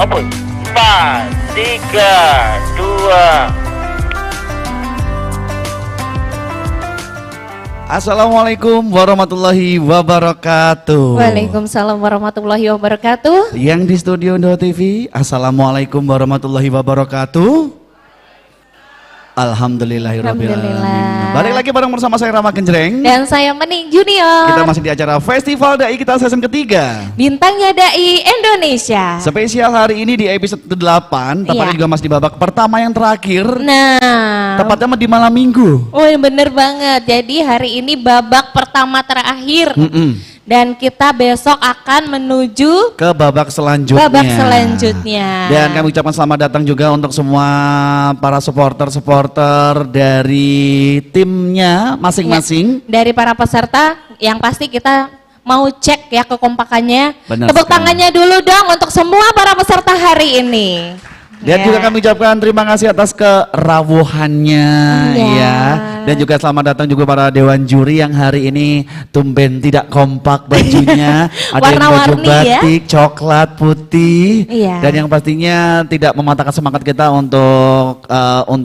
Open. 4, 3, 2. Assalamualaikum warahmatullahi wabarakatuh. Waalaikumsalam warahmatullahi wabarakatuh. Yang di studio Indo TV, Assalamualaikum warahmatullahi wabarakatuh. Alhamdulillahirrahmanirrahim. Balik lagi bareng bersama saya Rama Genjreng Dan saya Mening Junior. Kita masih di acara Festival Dai kita season ketiga. Bintangnya Dai Indonesia. Spesial hari ini di episode ke-8. Tepatnya juga masih di babak pertama yang terakhir. Nah, tepatnya di malam minggu. Oh bener banget. Jadi hari ini babak pertama terakhir. Dan kita besok akan menuju ke babak selanjutnya. Dan kami ucapkan selamat datang juga untuk semua para supporter dari timnya masing-masing. Dari para peserta yang pasti kita mau cek ya kekompakannya. Benar Tepuk sekali. tangannya dulu dong untuk semua para peserta hari ini. Dan juga kami ucapkan terima kasih atas kerawuhannya ya. Dan juga selamat datang juga para dewan juri yang hari ini tumben tidak kompak bajunya. Ada yang baju batik, coklat, putih. Dan yang pastinya tidak mematahkan semangat kita untuk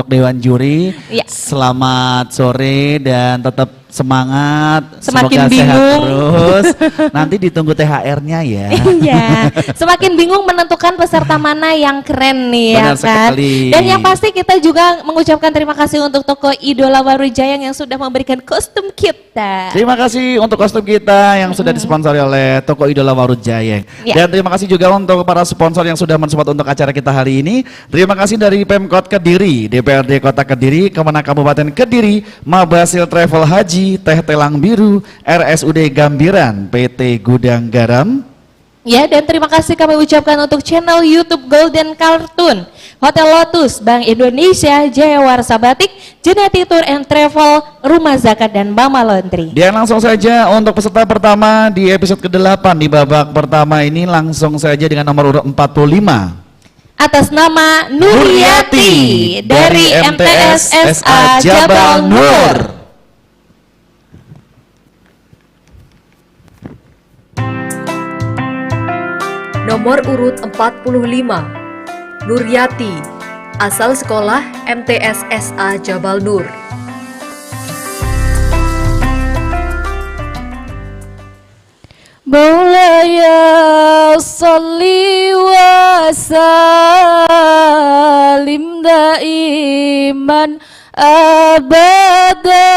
dewan juri. Selamat sore dan tetap semangat, semakin semoga bingung sehat terus. Nanti ditunggu THR-nya ya. Iya, semakin bingung menentukan peserta mana yang keren nih. Benar ya kan. sekali. Dan yang pasti kita juga mengucapkan terima kasih untuk toko Idola Warujayang yang sudah memberikan kostum kita. Terima kasih untuk kostum kita yang sudah disponsori oleh toko Idola Warujayang. Dan terima kasih juga untuk para sponsor yang sudah mensupport untuk acara kita hari ini. Terima kasih dari Pemkot Kediri, DPRD Kota Kediri, Kemenang Kabupaten Kediri, Mabasil Travel Haji, Teh Telang Biru, RSUD Gambiran, PT Gudang Garam. Ya, dan terima kasih kami ucapkan untuk channel YouTube Golden Cartoon, Hotel Lotus, Bank Indonesia, Jaya Warsa Batik, Jenati Tour and Travel, Rumah Zakat, dan Mama Laundry. Dan langsung saja untuk peserta pertama di episode ke-8 di babak pertama ini langsung saja dengan nomor urut 45. Atas nama Nuryati dari MTS SA Jabal Nur. Nomor urut 45, Nuryati, asal sekolah MTS SA Jabal Nur. Maulaya salli wa salim daiman abada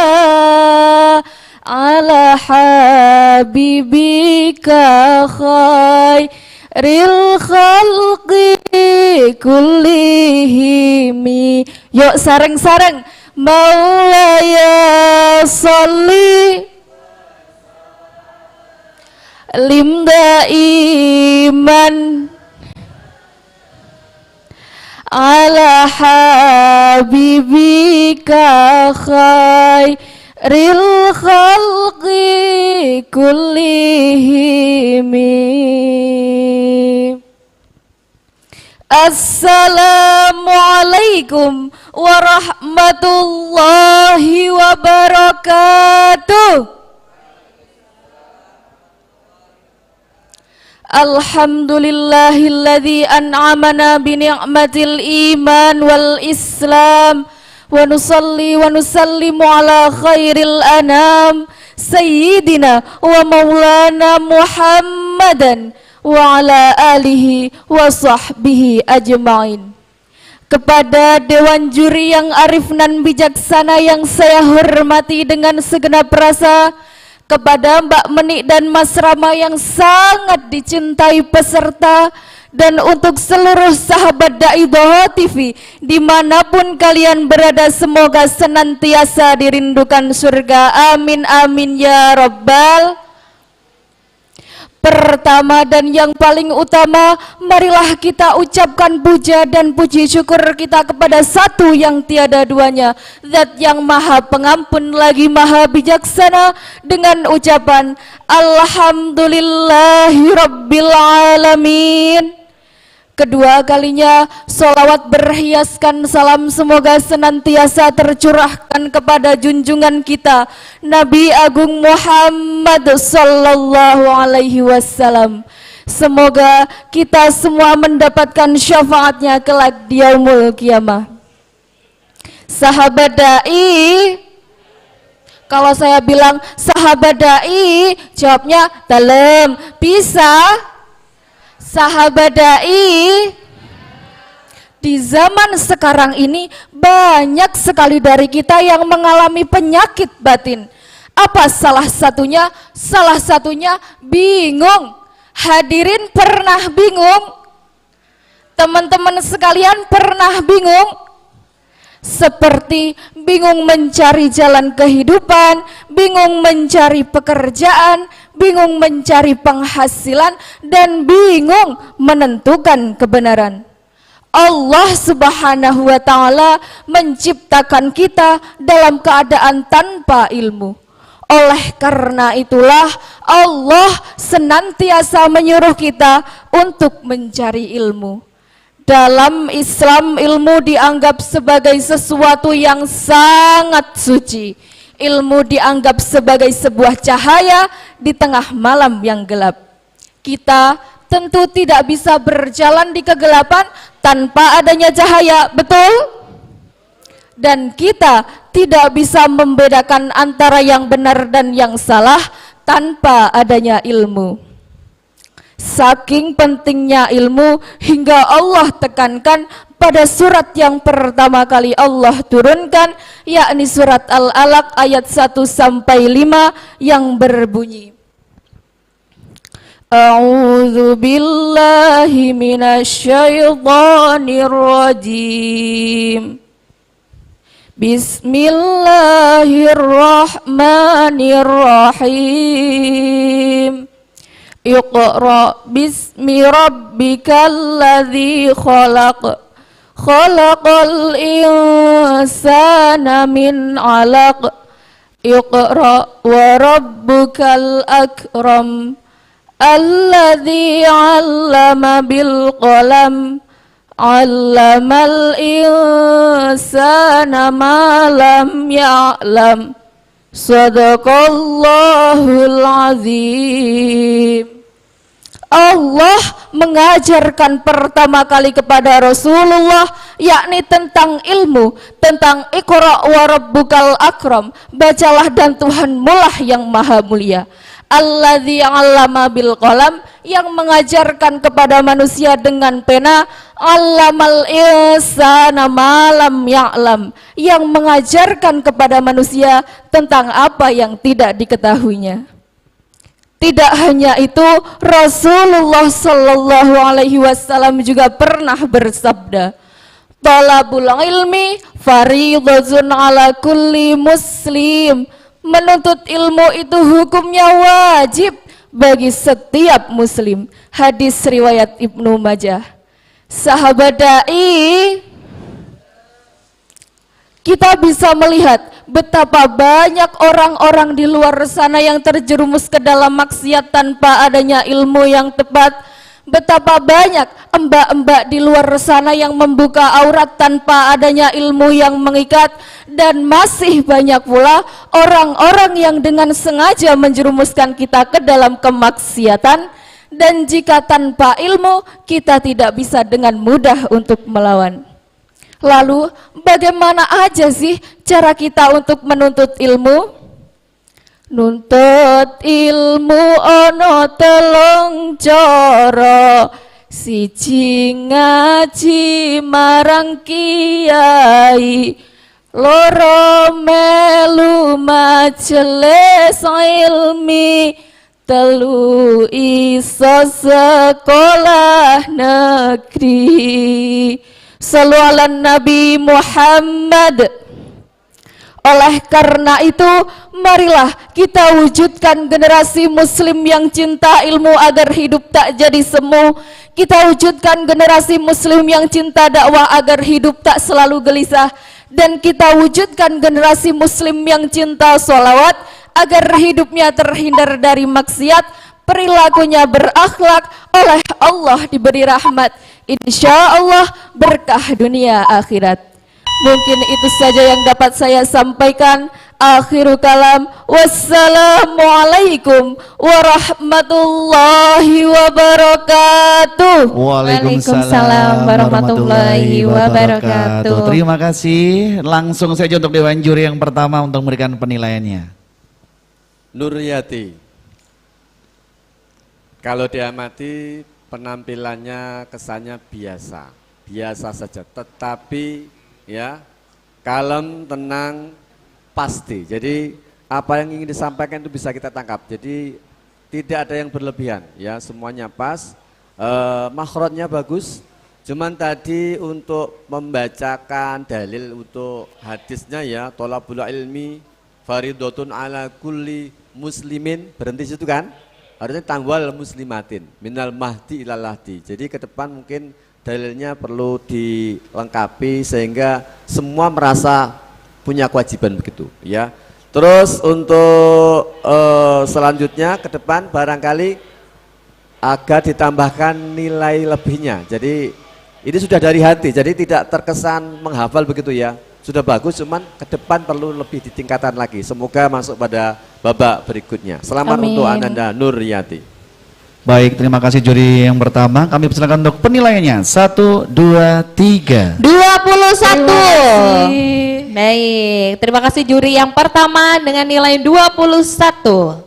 ala habibika khairil khalqi kullihimi. Yuk sareng-sareng. Maulaya salli limda iman ala habibika khairil khalqi kullihimi. Assalamualaikum warahmatullahi wabarakatuh. Alhamdulillahilladzi an'amana bi ni'matil iman wal islam wa nusalli wa nusallimu ala khairil anam sayyidina wa maulana Muhammadan wa ala alihi wa sahbihi ajma'in. Kepada dewan juri yang arif nan bijaksana yang saya hormati dengan segenap rasa, kepada Mbak Menik dan Mas Rama yang sangat dicintai peserta, dan untuk seluruh sahabat Dai Doho TV dimanapun kalian berada, semoga senantiasa dirindukan surga. Amin amin ya Rabbal. Pertama dan yang paling utama, marilah kita ucapkan puja dan puji syukur kita kepada satu yang tiada duanya, Zat yang maha pengampun lagi maha bijaksana, dengan ucapan Alhamdulillahi Rabbil Alamin. Kedua kalinya, solawat berhiaskan salam semoga senantiasa tercurahkan kepada junjungan kita Nabi Agung Muhammad Sallallahu Alaihi Wasallam. Semoga kita semua mendapatkan syafaatnya kelak di yaumul qiyamah. Sahabat dai, kalau saya bilang sahabat dai, jawabnya dalam. Bisa? Sahabat dai, di zaman sekarang ini banyak sekali dari kita yang mengalami penyakit batin. Apa salah satunya? Salah satunya bingung. Hadirin pernah bingung? Teman-teman sekalian pernah bingung? Seperti bingung mencari jalan kehidupan, bingung mencari pekerjaan, bingung mencari penghasilan, dan bingung menentukan kebenaran. Allah Subhanahu wa Ta'ala menciptakan kita dalam keadaan tanpa ilmu. Oleh karena itulah Allah senantiasa menyuruh kita untuk mencari ilmu. Dalam Islam, ilmu dianggap sebagai sesuatu yang sangat suci. Ilmu dianggap sebagai sebuah cahaya di tengah malam yang gelap. Kita tentu tidak bisa berjalan di kegelapan tanpa adanya cahaya, betul? Dan kita tidak bisa membedakan antara yang benar dan yang salah tanpa adanya ilmu. Saking pentingnya ilmu hingga Allah tekankan pada surat yang pertama kali Allah turunkan, yakni surat Al-Alaq ayat 1-5 yang berbunyi, A'udzu billahi minasyaitonir rajim. Bismillahirrahmanirrahim. Iqra bismi rabbikal ladzi khalaq. Khalaqal insana min 'alaq. Iqra wa rabbukal akram. Alladzi 'allama bil qalam, 'allamal insana ma lam ya'lam. Shadaqallahul azim. Allah mengajarkan pertama kali kepada Rasulullah yakni tentang ilmu, tentang Iqra wa rabbukal akram, bacalah dan Tuhanmu lah yang maha mulia. Alladzi 'allama bil qalam, yang mengajarkan kepada manusia dengan pena. 'Allamal insana ma lam ya'lam, yang mengajarkan kepada manusia tentang apa yang tidak diketahuinya. Tidak hanya itu, Rasulullah sallallahu alaihi wasallam juga pernah bersabda, "Talabul ilmi fardhun ala kulli muslim." Menuntut ilmu itu hukumnya wajib bagi setiap muslim. Hadis riwayat Ibnu Majah. Sahabat dai, kita bisa melihat betapa banyak orang-orang di luar sana yang terjerumus ke dalam maksiat tanpa adanya ilmu yang tepat. Betapa banyak mbak-mbak di luar sana yang membuka aurat tanpa adanya ilmu yang mengikat. Dan masih banyak pula orang-orang yang dengan sengaja menjerumuskan kita ke dalam kemaksiatan. Dan jika tanpa ilmu, kita tidak bisa dengan mudah untuk melawan. Lalu bagaimana aja sih cara kita untuk menuntut ilmu? Nuntut ilmu ono telung cara, siji ngaji marang kiai, loro melu majelis ilmi, telu iso sekolah negeri. Shallu ala Nabi Muhammad. Oleh karena itu, marilah kita wujudkan generasi muslim yang cinta ilmu agar hidup tak jadi semu. Kita wujudkan generasi muslim yang cinta dakwah agar hidup tak selalu gelisah. Dan kita wujudkan generasi muslim yang cinta sholawat agar hidupnya terhindar dari maksiat, perilakunya berakhlak, oleh Allah diberi rahmat, insya Allah berkah dunia akhirat. Mungkin itu saja yang dapat saya sampaikan. Akhirul kalam, wassalamualaikum warahmatullahi wabarakatuh. Waalaikumsalam warahmatullahi wabarakatuh. Terima kasih. Langsung saja untuk Dewan Juri yang pertama untuk memberikan penilaiannya. Nuryati. Kalau diamati penampilannya kesannya biasa saja, tetapi ya kalem, tenang, pasti. Jadi apa yang ingin disampaikan itu bisa kita tangkap. Jadi tidak ada yang berlebihan, ya semuanya pas. Makhrajnya bagus. Cuman tadi untuk membacakan dalil untuk hadisnya ya, thalabul ilmi faridotun ala kulli muslimin, berhenti situ kan? Harusnya tangwal muslimatin minal mahdi ilal lahdi. Jadi ke depan mungkin dalilnya perlu dilengkapi sehingga semua merasa punya kewajiban begitu ya. Terus untuk selanjutnya ke depan barangkali agak ditambahkan nilai lebihnya. Jadi ini sudah dari hati, jadi tidak terkesan menghafal begitu ya. Sudah bagus, cuman ke depan perlu lebih ditingkatkan lagi. Semoga masuk pada babak berikutnya. Selamat Amin. untuk Ananda Nuryati. Baik, terima kasih juri yang pertama. Kami persilakan untuk penilaiannya. 1, 2, 3. 21. Baik, terima kasih juri yang pertama dengan nilai 21.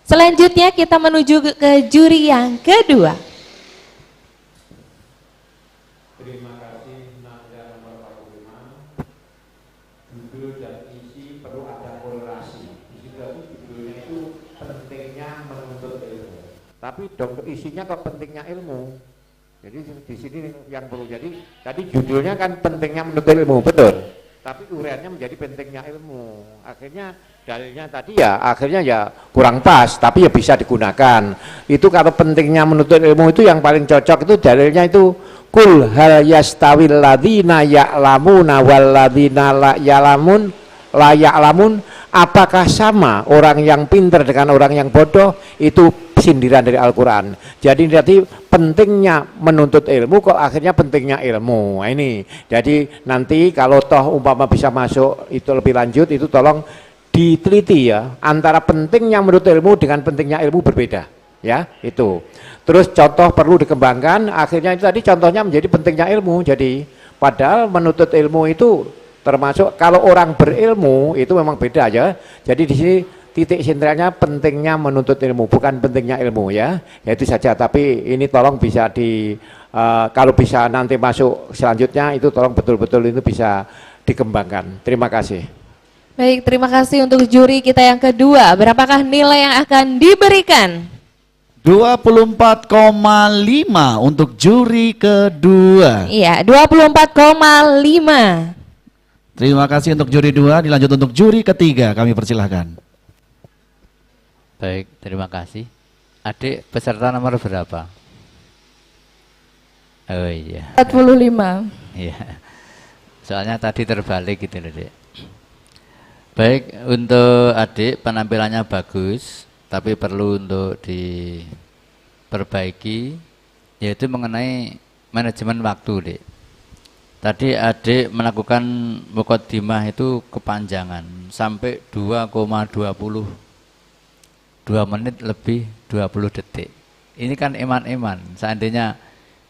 Selanjutnya kita menuju ke juri yang kedua. Terima kasih Nanda nomor 45. Judul dan isi perlu ada korelasi. Di situ judulnya itu pentingnya menuntut ilmu. Tapi dong isinya kok pentingnya ilmu. Jadi di sini yang perlu, jadi tadi judulnya kan pentingnya menuntut ilmu, betul. Tapi uraiannya menjadi pentingnya ilmu. Akhirnya dalilnya tadi ya akhirnya ya kurang pas, tapi ya bisa digunakan. Itu kalau pentingnya menuntut ilmu itu yang paling cocok itu dalilnya itu kul hal yastawil ladzina ya'lamuna wal ladzina la ya'lamun, apakah sama orang yang pintar dengan orang yang bodoh? Itu sindiran dari Al-Quran. Jadi nanti pentingnya menuntut ilmu kok akhirnya pentingnya ilmu. Nah, ini jadi nanti kalau toh umpama bisa masuk itu lebih lanjut, itu tolong diteliti ya, antara pentingnya menuntut ilmu dengan pentingnya ilmu berbeda ya, itu. Terus contoh perlu dikembangkan, akhirnya itu tadi contohnya menjadi pentingnya ilmu. Jadi padahal menuntut ilmu itu termasuk kalau orang berilmu itu memang beda aja. Jadi di sini titik sentralnya pentingnya menuntut ilmu, bukan pentingnya ilmu ya. Ya itu saja, tapi ini tolong bisa kalau bisa nanti masuk selanjutnya itu tolong betul-betul itu bisa dikembangkan. Terima kasih. Baik, terima kasih untuk juri kita yang kedua. Berapakah nilai yang akan diberikan? 24,5 untuk juri kedua. Iya, 24,5. Terima kasih untuk juri 2, dilanjut untuk juri ketiga, kami persilahkan. Baik, terima kasih. Adik peserta nomor berapa? Oh iya. 45. Iya. Soalnya tadi terbalik gitu loh, Dek. Baik, untuk adik penampilannya bagus, tapi perlu untuk diperbaiki, yaitu mengenai manajemen waktu, Dek. Tadi adik melakukan muqaddimah itu kepanjangan sampai 2,20, 2 menit lebih 20 detik. Ini kan eman-eman, seandainya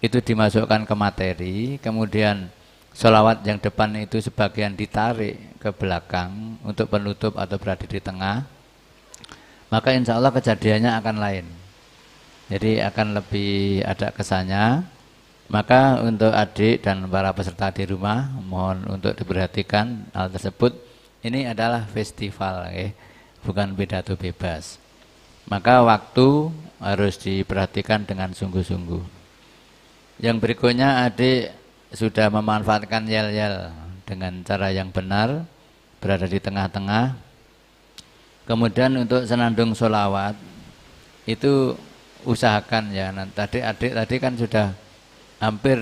itu dimasukkan ke materi, kemudian sholawat yang depan itu sebagian ditarik ke belakang untuk penutup atau berada di tengah, maka insya Allah kejadiannya akan lain. Jadi akan lebih ada kesannya. Maka untuk adik dan para peserta di rumah, mohon untuk diperhatikan hal tersebut. Ini adalah festival, bukan pidato bebas. Maka waktu harus diperhatikan dengan sungguh-sungguh. Yang berikutnya adik sudah memanfaatkan yel-yel dengan cara yang benar, berada di tengah-tengah. Kemudian untuk senandung sholawat itu usahakan ya. Tadi adik tadi kan sudah hampir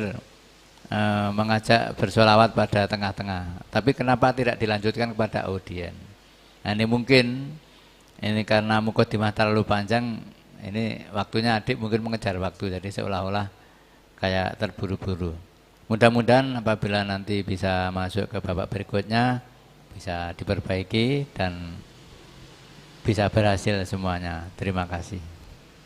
mengajak bersholawat pada tengah-tengah. Tapi kenapa tidak dilanjutkan kepada audien? Nah ini mungkin ini karena muqaddimah terlalu panjang, ini waktunya adik mungkin mengejar waktu, jadi seolah-olah kayak terburu-buru. Mudah-mudahan apabila nanti bisa masuk ke babak berikutnya bisa diperbaiki dan bisa berhasil semuanya. Terima kasih.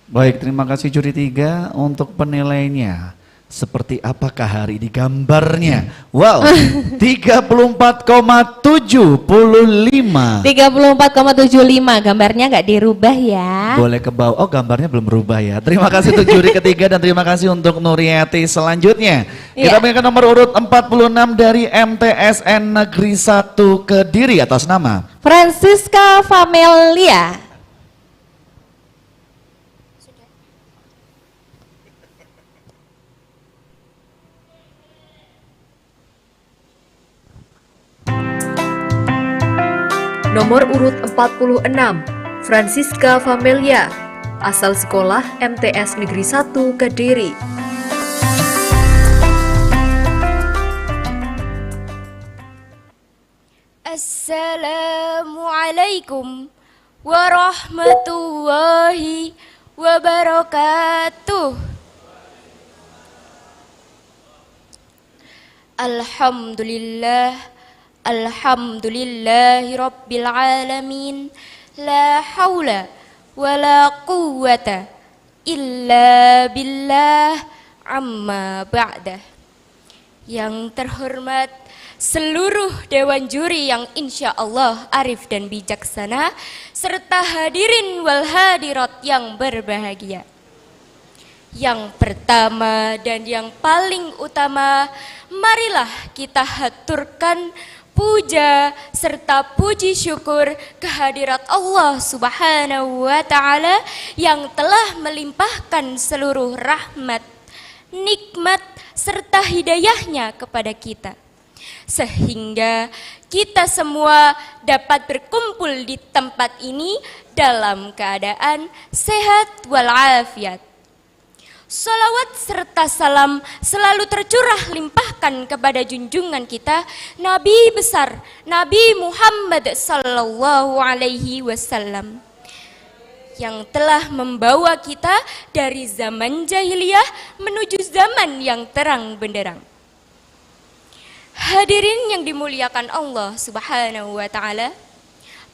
Baik, terima kasih juri 3 untuk penilaiannya. Seperti apakah hari ini gambarnya? Wow, 34,75. 34,75 gambarnya nggak dirubah ya. Boleh ke bawah. Oh, gambarnya belum berubah ya. Terima kasih untuk juri ketiga dan terima kasih untuk Nuryati selanjutnya. Kita berikan nomor urut 46 dari MTSN Negeri 1 Kediri atas nama Francisca Famelia. Nomor urut 46, Francisca Famelia, asal sekolah MTS Negeri 1 Kediri. Assalamualaikum warahmatullahi wabarakatuh. Alhamdulillahi rabbil alamin. La haula wa la quwwata illa billah amma ba'dah. Yang terhormat seluruh dewan juri yang insya Allah arif dan bijaksana, serta hadirin wal hadirat yang berbahagia. Yang pertama dan yang paling utama, marilah kita haturkan puja serta puji syukur kehadirat Allah Subhanahu wa Ta'ala yang telah melimpahkan seluruh rahmat, nikmat serta hidayahnya kepada kita, sehingga kita semua dapat berkumpul di tempat ini dalam keadaan sehat walafiat. Salawat serta salam selalu tercurah limpahkan kepada junjungan kita, Nabi besar Nabi Muhammad sallallahu alaihi wasallam, yang telah membawa kita dari zaman jahiliyah menuju zaman yang terang benderang. Hadirin yang dimuliakan Allah Subhanahu wa Ta'ala,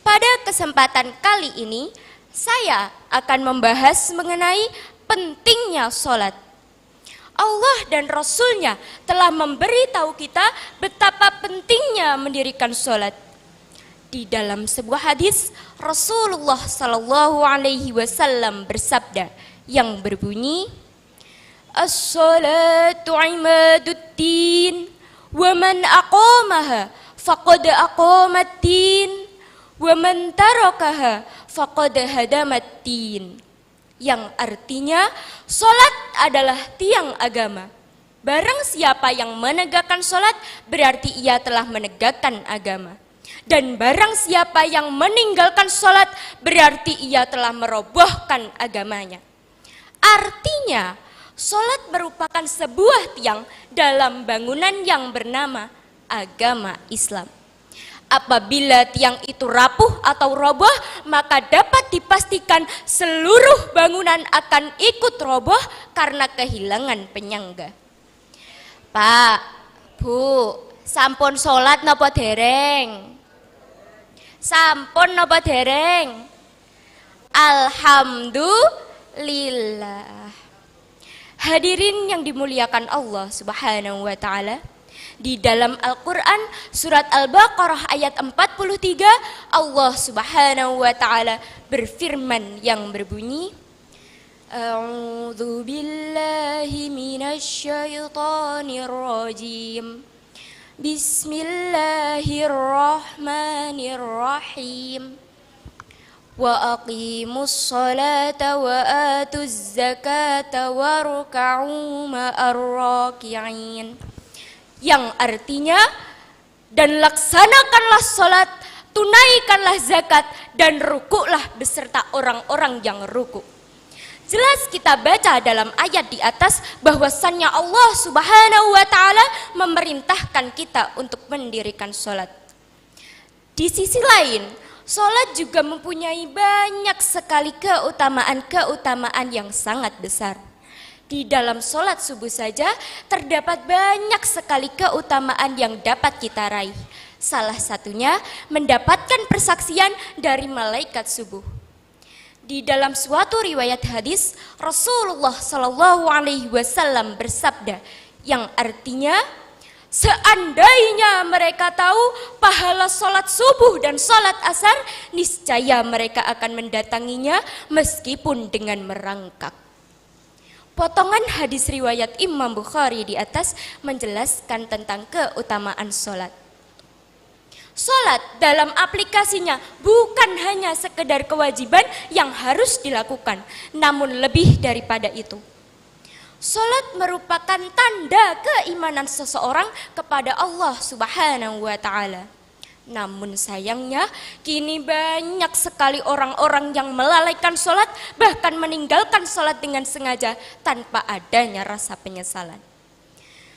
pada kesempatan kali ini saya akan membahas mengenai pentingnya sholat. Allah dan Rasulnya telah memberitahu kita betapa pentingnya mendirikan sholat. Di dalam sebuah hadis, Rasulullah Sallallahu Alaihi Wasallam bersabda yang berbunyi, As-salatu imaduddin, wa man aqamaha faqad aqamaddin, wa man tarakaha faqad hadamaddin. Yang artinya, sholat adalah tiang agama. Barang siapa yang menegakkan sholat, berarti ia telah menegakkan agama. Dan barang siapa yang meninggalkan sholat, berarti ia telah merobohkan agamanya. Artinya, sholat merupakan sebuah tiang dalam bangunan yang bernama agama Islam. Apabila tiang itu rapuh atau roboh, maka dapat dipastikan seluruh bangunan akan ikut roboh karena kehilangan penyangga. Pak, Bu, sampun sholat napa dereng? Sampun napa dereng? Alhamdulillah. Hadirin yang dimuliakan Allah Subhanahu wa Ta'ala, di dalam Al-Quran surat Al-Baqarah ayat 43, Allah Subhanahu wa Ta'ala berfirman yang berbunyi, A'udzu billahi minasyaitonir rajim. Bismillahirrahmanirrahim. Wa aqimus salata wa atuz zakata warka'u ma'ar raki'in. Yang artinya, dan laksanakanlah sholat, tunaikanlah zakat, dan rukuklah beserta orang-orang yang rukuk. Jelas kita baca dalam ayat di atas bahwasannya Allah Subhanahu wa Ta'ala memerintahkan kita untuk mendirikan sholat. Di sisi lain, sholat juga mempunyai banyak sekali keutamaan-keutamaan yang sangat besar. Di dalam sholat subuh saja terdapat banyak sekali keutamaan yang dapat kita raih. Salah satunya mendapatkan persaksian dari malaikat subuh. Di dalam suatu riwayat hadis, Rasulullah Shallallahu Alaihi Wasallam bersabda, yang artinya, seandainya mereka tahu pahala sholat subuh dan sholat asar, niscaya mereka akan mendatanginya meskipun dengan merangkak. Potongan hadis riwayat Imam Bukhari di atas menjelaskan tentang keutamaan sholat. Sholat dalam aplikasinya bukan hanya sekedar kewajiban yang harus dilakukan, namun lebih daripada itu. Sholat merupakan tanda keimanan seseorang kepada Allah Subhanahu wa Ta'ala. Namun sayangnya, kini banyak sekali orang-orang yang melalaikan sholat, bahkan meninggalkan sholat dengan sengaja tanpa adanya rasa penyesalan.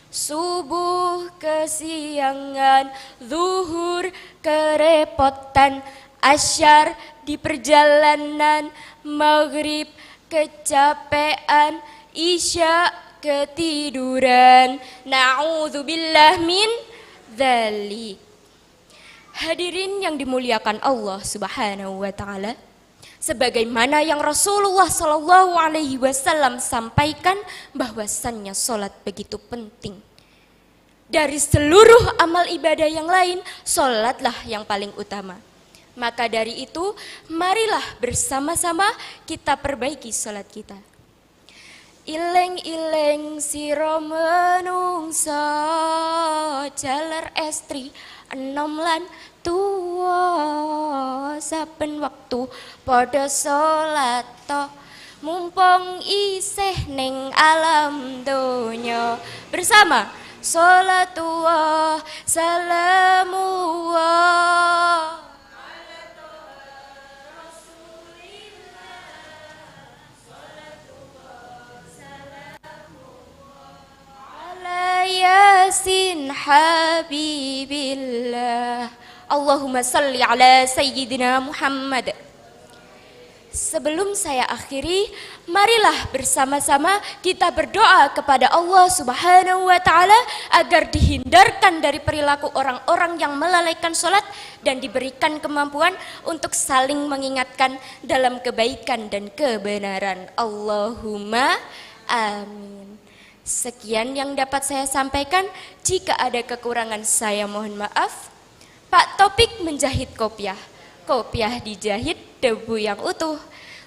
Subuh kesiangan, zuhur kerepotan, asyar di perjalanan, maghrib kecapean, isya ketiduran. Na'udzubillah min dzalik. Hadirin yang dimuliakan Allah Subhanahu wa Ta'ala, sebagaimana yang Rasulullah Shallallahu Alaihi Wasallam sampaikan, bahwasannya sholat begitu penting. Dari seluruh amal ibadah yang lain, sholatlah yang paling utama. Maka dari itu, marilah bersama-sama kita perbaiki sholat kita. Ileng-ileng siro menungso, jalar estri enom lan tuwa, saben waktu pada sholat toh, mumpung isih ning alam donya. Bersama sholatullah salamullah Yasin Habibillah. Allahumma salli ala Sayyidina Muhammad. Sebelum saya akhiri, marilah bersama-sama kita berdoa kepada Allah Subhanahu wa Ta'ala agar dihindarkan dari perilaku orang-orang yang melalaikan sholat dan diberikan kemampuan untuk saling mengingatkan dalam kebaikan dan kebenaran. Allahumma amin. Sekian yang dapat saya sampaikan. Jika ada kekurangan saya mohon maaf. Pak Topik menjahit kopiah, kopiah dijahit debu yang utuh.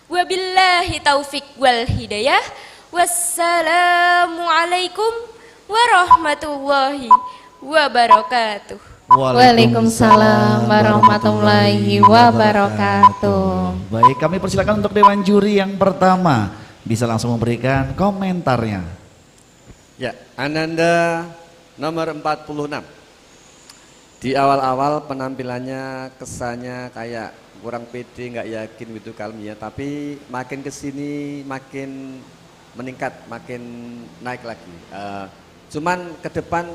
Wabillahi taufik wal hidayah. Wassalamualaikum warahmatullahi wabarakatuh. Waalaikumsalam warahmatullahi wabarakatuh. Baik, kami persilakan untuk Dewan Juri yang pertama. Bisa langsung memberikan komentarnya. Ya, Ananda nomor 46. Di awal-awal penampilannya kesannya kayak kurang pede, nggak yakin gitu kalminya, tapi makin kesini makin meningkat, makin naik lagi. Cuman ke depan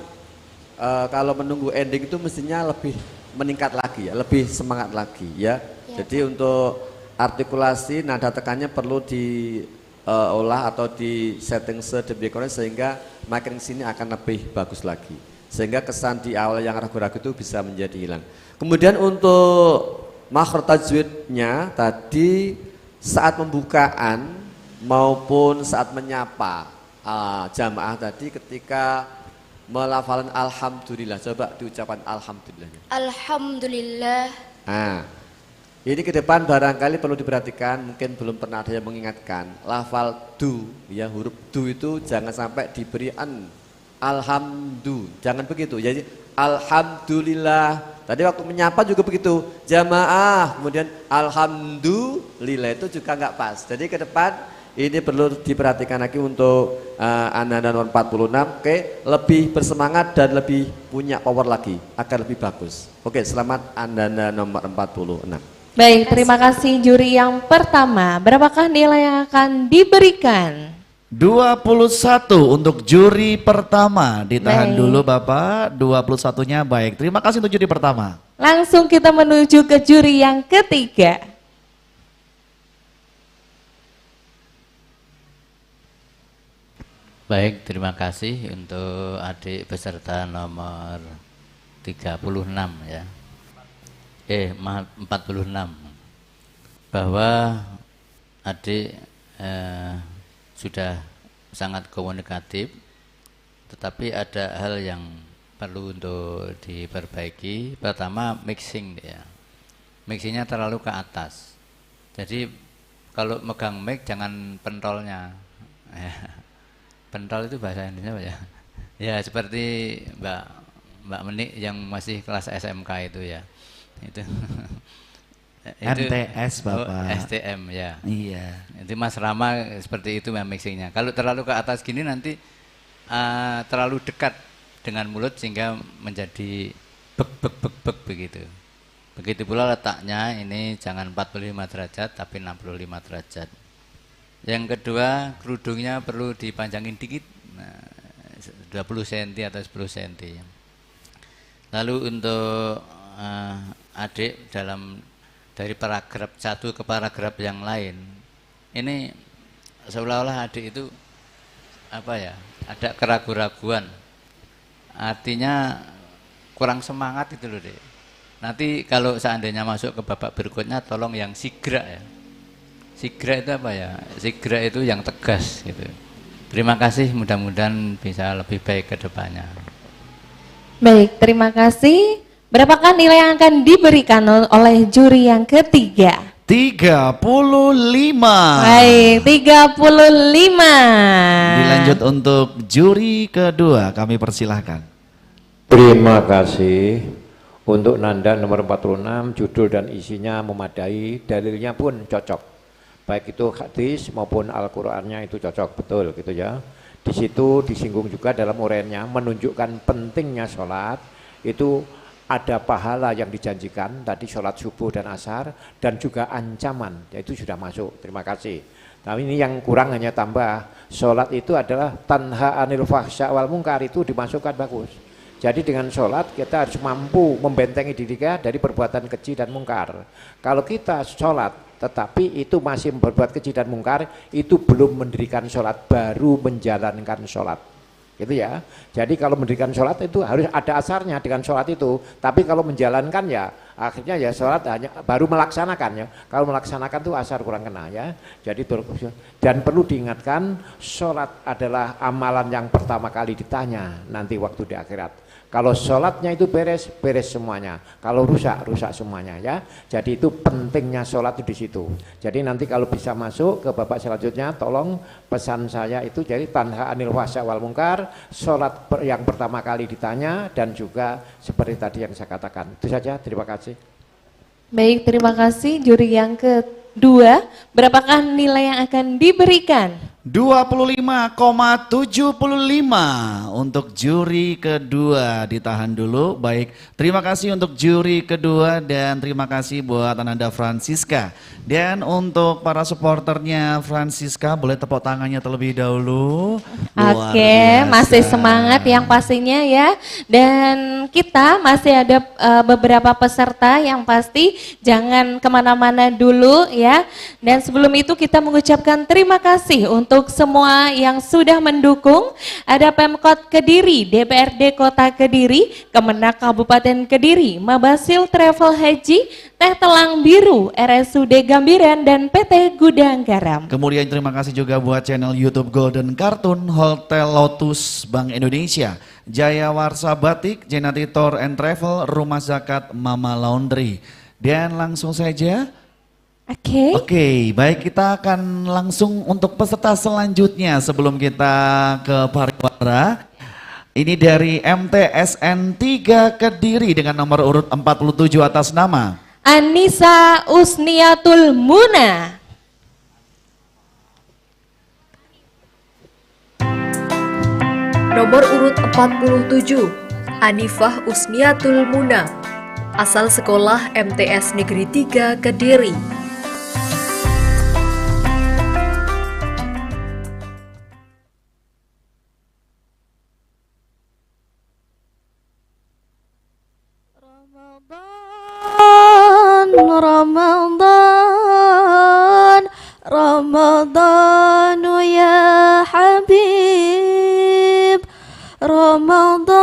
kalau menunggu ending itu mestinya lebih meningkat lagi ya, lebih semangat lagi ya. Jadi untuk artikulasi nada tekannya perlu diolah atau di setting sedemikian sehingga makin sini akan lebih bagus lagi, sehingga kesan di awal yang ragu-ragu itu bisa menjadi hilang. Kemudian untuk makhraj tajwidnya tadi saat pembukaan maupun saat menyapa jamaah tadi ketika melafalkan alhamdulillah, coba diucapkan alhamdulillahnya. Alhamdulillah. Nah, ini ke depan barangkali perlu diperhatikan, mungkin belum pernah ada yang mengingatkan. Lafal du, ya huruf du itu jangan sampai diberi an. Alhamdu, jangan begitu. Jadi alhamdulillah. Tadi waktu menyapa juga begitu. Jamaah, kemudian alhamdulillah itu juga nggak pas. Jadi ke depan ini perlu diperhatikan lagi untuk Anda nomor 46. Oke, lebih bersemangat dan lebih punya power lagi agar lebih bagus. Oke, selamat Anda nomor 46. Baik, terima kasih juri yang pertama. Berapakah nilai yang akan diberikan? 21 untuk juri pertama. Ditahan Baik. dulu Bapak, 21-nya baik. Terima kasih untuk juri pertama. Langsung kita menuju ke juri yang ketiga. Baik, terima kasih untuk adik peserta nomor 36 ya. 46. Bahwa adik sudah sangat komunikatif, tetapi ada hal yang perlu untuk diperbaiki. Pertama, mixing ya. Mixingnya terlalu ke atas. Jadi kalau megang mic jangan pentolnya. Pentol itu bahasa Indonesia apa ya? Ya seperti Mbak Menik yang masih kelas SMK itu ya. Itu. MTS Bapak. STM ya. Iya. Itu Mas Rama seperti itu mixingnya. Kalau terlalu ke atas gini nanti terlalu dekat dengan mulut sehingga menjadi bek begitu. Begitu pula letaknya ini jangan 45 derajat tapi 65 derajat. Yang kedua, kerudungnya perlu dipanjangin dikit, 20 cm atau 10 cm. Lalu untuk adik dari paragraf satu ke paragraf yang lain, ini seolah-olah adik itu apa ya, ada keraguan-raguan. Artinya kurang semangat itu loh dek. Nanti kalau seandainya masuk ke babak berikutnya tolong yang sigra ya. Sigra itu apa ya? Sigra itu yang tegas gitu. Terima kasih, mudah-mudahan bisa lebih baik ke depannya. Baik, terima kasih. Berapakah nilai yang akan diberikan oleh juri yang ketiga? 35. Baik, 35. Dilanjut untuk juri kedua, kami persilahkan. Terima kasih. Untuk Nanda nomor 46, judul dan isinya memadai, dalilnya pun cocok. Baik itu hadis maupun Al-Qur'annya itu cocok, betul gitu ya. Di situ disinggung juga dalam uraiannya menunjukkan pentingnya sholat, itu ada pahala yang dijanjikan, tadi sholat subuh dan asar, dan juga ancaman, yaitu sudah masuk, terima kasih. Tapi ini yang kurang hanya tambah, sholat itu adalah tanha anil fahsya wal munkar, itu dimasukkan bagus. Jadi dengan sholat kita harus mampu membentengi diri kita dari perbuatan keji dan mungkar. Kalau kita sholat tetapi itu masih berbuat keji dan mungkar, itu belum mendirikan sholat, baru menjalankan sholat. Gitu ya. Jadi kalau mendirikan sholat itu harus ada asarnya dengan sholat itu. Tapi kalau menjalankan ya akhirnya ya sholat hanya baru melaksanakan ya. Kalau melaksanakan itu asar kurang kena ya. Jadi dan perlu diingatkan sholat adalah amalan yang pertama kali ditanya nanti waktu di akhirat. Kalau sholatnya itu beres, beres semuanya. Kalau rusak, rusak semuanya ya. Jadi itu pentingnya sholat itu di situ. Jadi nanti kalau bisa masuk ke babak selanjutnya, tolong pesan saya itu jadi tanha anil fahsya wal munkar, sholat yang pertama kali ditanya dan juga seperti tadi yang saya katakan. Itu saja, terima kasih. Baik, terima kasih juri yang kedua. Berapakah nilai yang akan diberikan? 25,75 untuk juri kedua. Ditahan dulu. Baik, terima kasih untuk juri kedua dan terima kasih buat Ananda Francisca. Dan untuk para supporternya Francisca, boleh tepuk tangannya terlebih dahulu. Oke, masih semangat yang pastinya ya. Dan kita masih ada beberapa peserta yang pasti jangan kemana-mana dulu ya. Dan sebelum itu kita mengucapkan terima kasih untuk semua yang sudah mendukung. Ada Pemkot Kediri, DPRD Kota Kediri, Kemenak Kabupaten Kediri, Mabasil Travel Haji, Teh Telang Biru, RSUD Gambiran, dan PT Gudang Garam. Kemudian terima kasih juga buat channel YouTube Golden Cartoon, Hotel Lotus Bank Indonesia, Jaya Warsa Batik, Jenati Tour and Travel, Rumah Zakat Mama Laundry. Dan langsung saja. Oke, baik, kita akan langsung untuk peserta selanjutnya sebelum kita ke pariwara. Ini dari MTSN 3 Kediri dengan nomor urut 47 atas nama Anissa Usniatul Muna. Nomor urut 47, Anifah Usniatul Muna, asal sekolah MTS Negeri 3 Kediri. Ramadan, Ramadan ya Habib, Ramadan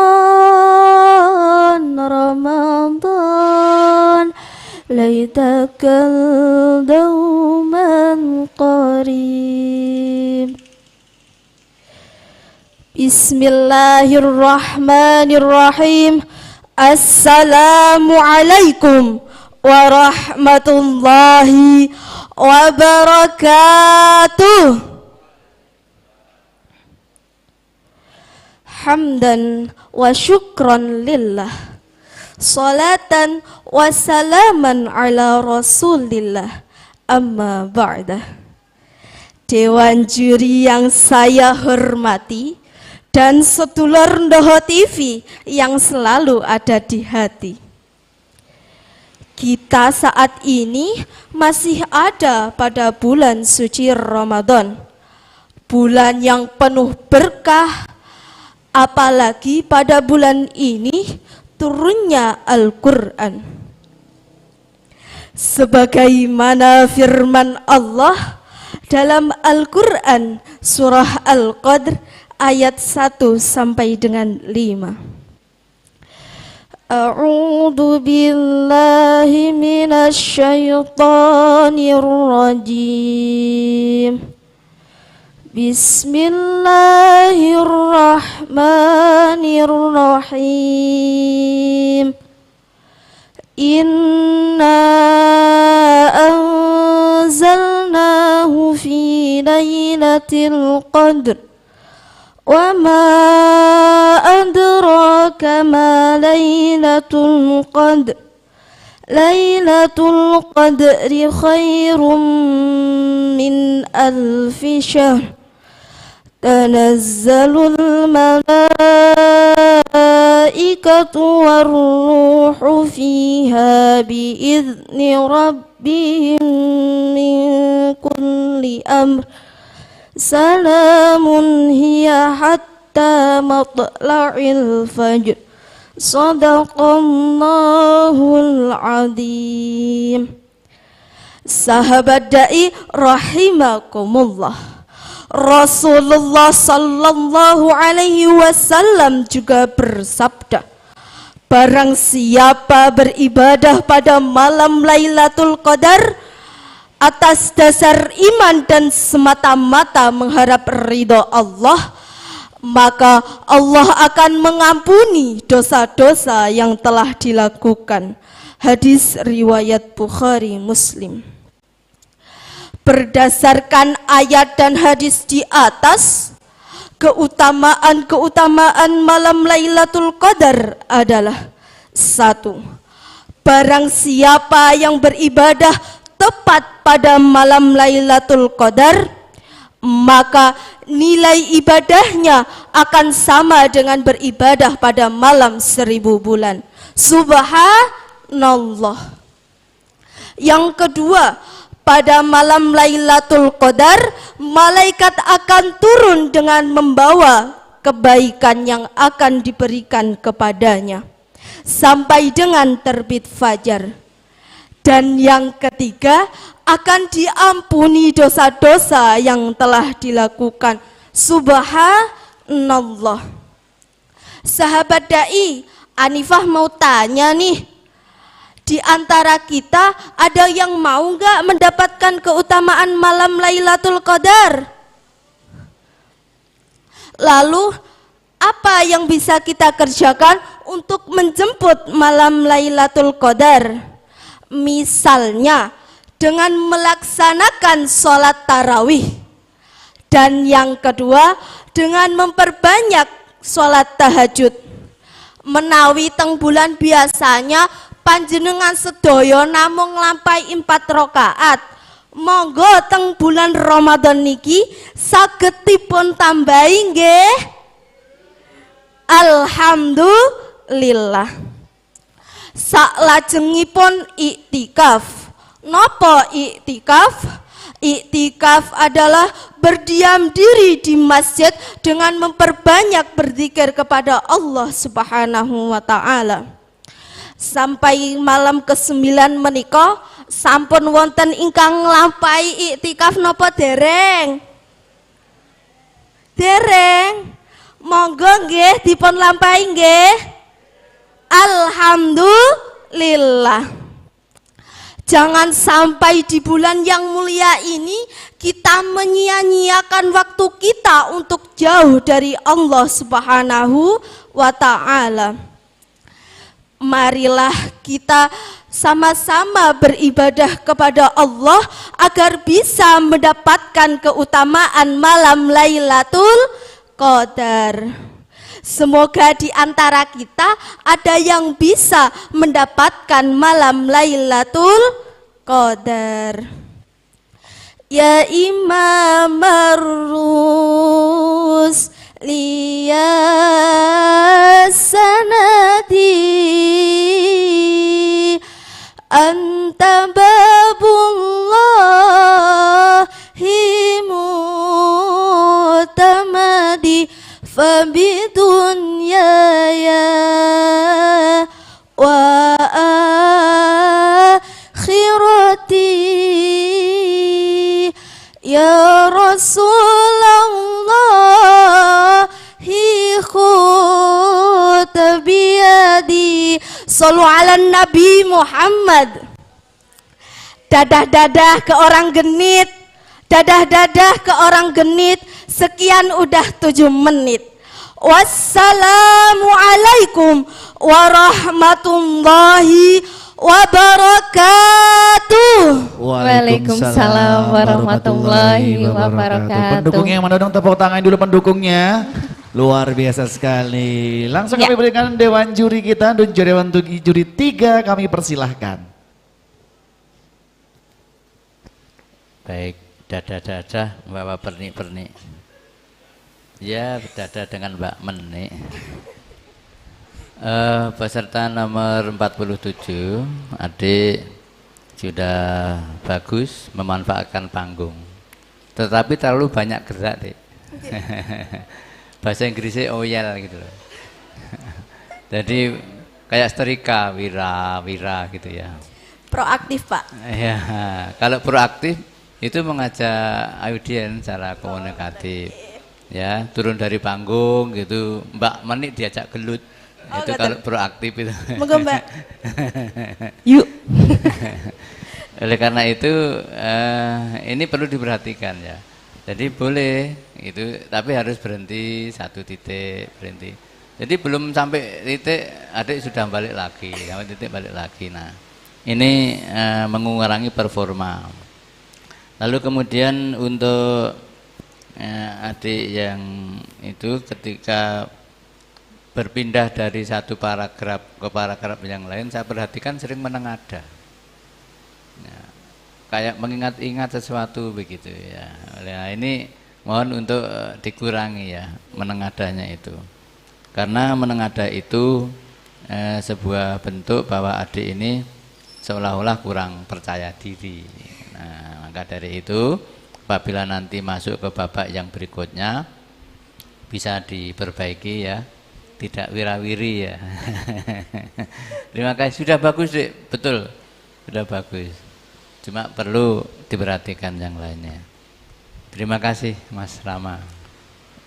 Ramadan laitakal dauman qarib. Bismillahirrahmanirrahim. Assalamualaikum warahmatullahi wabarakatuh. Hamdan wa syukran lillah, salatan wa salaman ala rasulillah, amma ba'dah. Dewan juri yang saya hormati dan sedulur Ndoho TV yang selalu ada di hati. Kita saat ini masih ada pada bulan suci Ramadan, bulan yang penuh berkah, apalagi pada bulan ini turunnya Al-Quran. Sebagaimana firman Allah dalam Al-Quran surah Al-Qadr ayat 1 sampai dengan 5. A'udzu billahi minasy syaithanir rajim. Bismillahirrahmanirrahim. Inna anzalnahu fi lailatul qadr. Wa ma adraka ma lailatul qadr. Lailatul qadri khairum min alfi syahr. Tanazzalul malaikatu warruhu fiha biizni rabbihim min kulli amr. Salamun hiya hatta matla'il fajr. Sadaqallahul azim. Sahabat dai rahimakumullah, Rasulullah sallallahu alaihi wasallam juga bersabda, barang siapa beribadah pada malam Lailatul Qadar atas dasar iman dan semata-mata mengharap ridho Allah, maka Allah akan mengampuni dosa-dosa yang telah dilakukan. Hadis riwayat Bukhari Muslim. Berdasarkan ayat dan hadis di atas, keutamaan malam Lailatul Qadar adalah: 1. Barang siapa yang beribadah tepat pada malam Lailatul Qadar, maka nilai ibadahnya akan sama dengan beribadah pada malam 1000 bulan. Subhanallah. Yang kedua, pada malam Lailatul Qadar, malaikat akan turun dengan membawa kebaikan yang akan diberikan kepadanya sampai dengan terbit fajar. Dan yang ketiga, akan diampuni dosa-dosa yang telah dilakukan. Subhanallah. Sahabat dai, Anifah mau tanya nih, di antara kita ada yang mau nggak mendapatkan keutamaan malam Lailatul Qadar? Lalu apa yang bisa kita kerjakan untuk menjemput malam Lailatul Qadar? Misalnya dengan melaksanakan sholat tarawih. Dan yang kedua, dengan memperbanyak sholat tahajud. Menawi teng bulan biasanya panjenengan sedoyo namung nglampahi 4 rakaat. Monggo teng bulan Ramadan niki saged dipun tambahi nggih. Alhamdulillah. Saklajengipun iktikaf. Napa iktikaf? Iktikaf adalah berdiam diri di masjid dengan memperbanyak berzikir kepada Allah Subhanahu wa taala. Sampai malam ke-9 menika sampun wonten ingkang nglampahi iktikaf napa dereng? Dereng. Monggo nggih dipun lampahi nggih. Alhamdulillah. Jangan sampai di bulan yang mulia ini kita menyia-nyiakan waktu kita untuk jauh dari Allah Subhanahu wa Ta'ala. Marilah kita sama-sama beribadah kepada Allah agar bisa mendapatkan keutamaan malam Lailatul Qadar. Semoga di antara kita ada yang bisa mendapatkan malam Lailatul Qadar. Ya Imam Ar-Rus liya sanadi anta babullahi mutamadi fabidunyaya wa akhirati ya Rasulullah khutbiyadi sallu ala Nabi Muhammad. Dadah-dadah ke orang genit, dadah-dadah ke orang genit. Sekian udah 7 menit. Wassalamualaikum warahmatullahi wabarakatuh. Waalaikumsalam warahmatullahi wabarakatuh. Pendukungnya yang mana dong, tepuk tangan dulu pendukungnya. Luar biasa sekali. Langsung kami berikan dewan juri kita, dewan juri 3 kami persilahkan. Baik, dadah-dadah Bapak pernik-pernik. Ya, berdadah dengan Mbak Meni. Peserta nomor 47, adik sudah bagus memanfaatkan panggung. Tetapi terlalu banyak gerak, Dek. Bahasa Inggrisnya oyel gitu loh. Jadi kayak setrika, wira gitu ya. Proaktif, Pak. Ya, kalau proaktif itu mengajak audiens secara komunikatif. Ya, turun dari panggung gitu, Mbak Menik diajak gelut. Itu kalau proaktif itu. Moga Mbak. Yuk. Oleh karena itu ini perlu diperhatikan ya. Jadi boleh itu, tapi harus berhenti 1 titik, berhenti. Jadi belum sampai titik adik sudah balik lagi, sampai titik balik lagi. Nah, ini mengurangi performa. Lalu kemudian untuk adik yang itu ketika berpindah dari satu paragraf ke paragraf yang lain, saya perhatikan sering menengada. Nah, kayak mengingat-ingat sesuatu begitu ya. Nah, ini mohon untuk dikurangi ya menengadanya itu. Karena menengada itu sebuah bentuk bahwa adik ini seolah-olah kurang percaya diri. Nah, maka dari itu apabila nanti masuk ke babak yang berikutnya bisa diperbaiki ya, tidak wirawiri ya. Terima kasih, sudah bagus Dek, betul, sudah bagus. Cuma perlu diperhatikan yang lainnya. Terima kasih Mas Rama.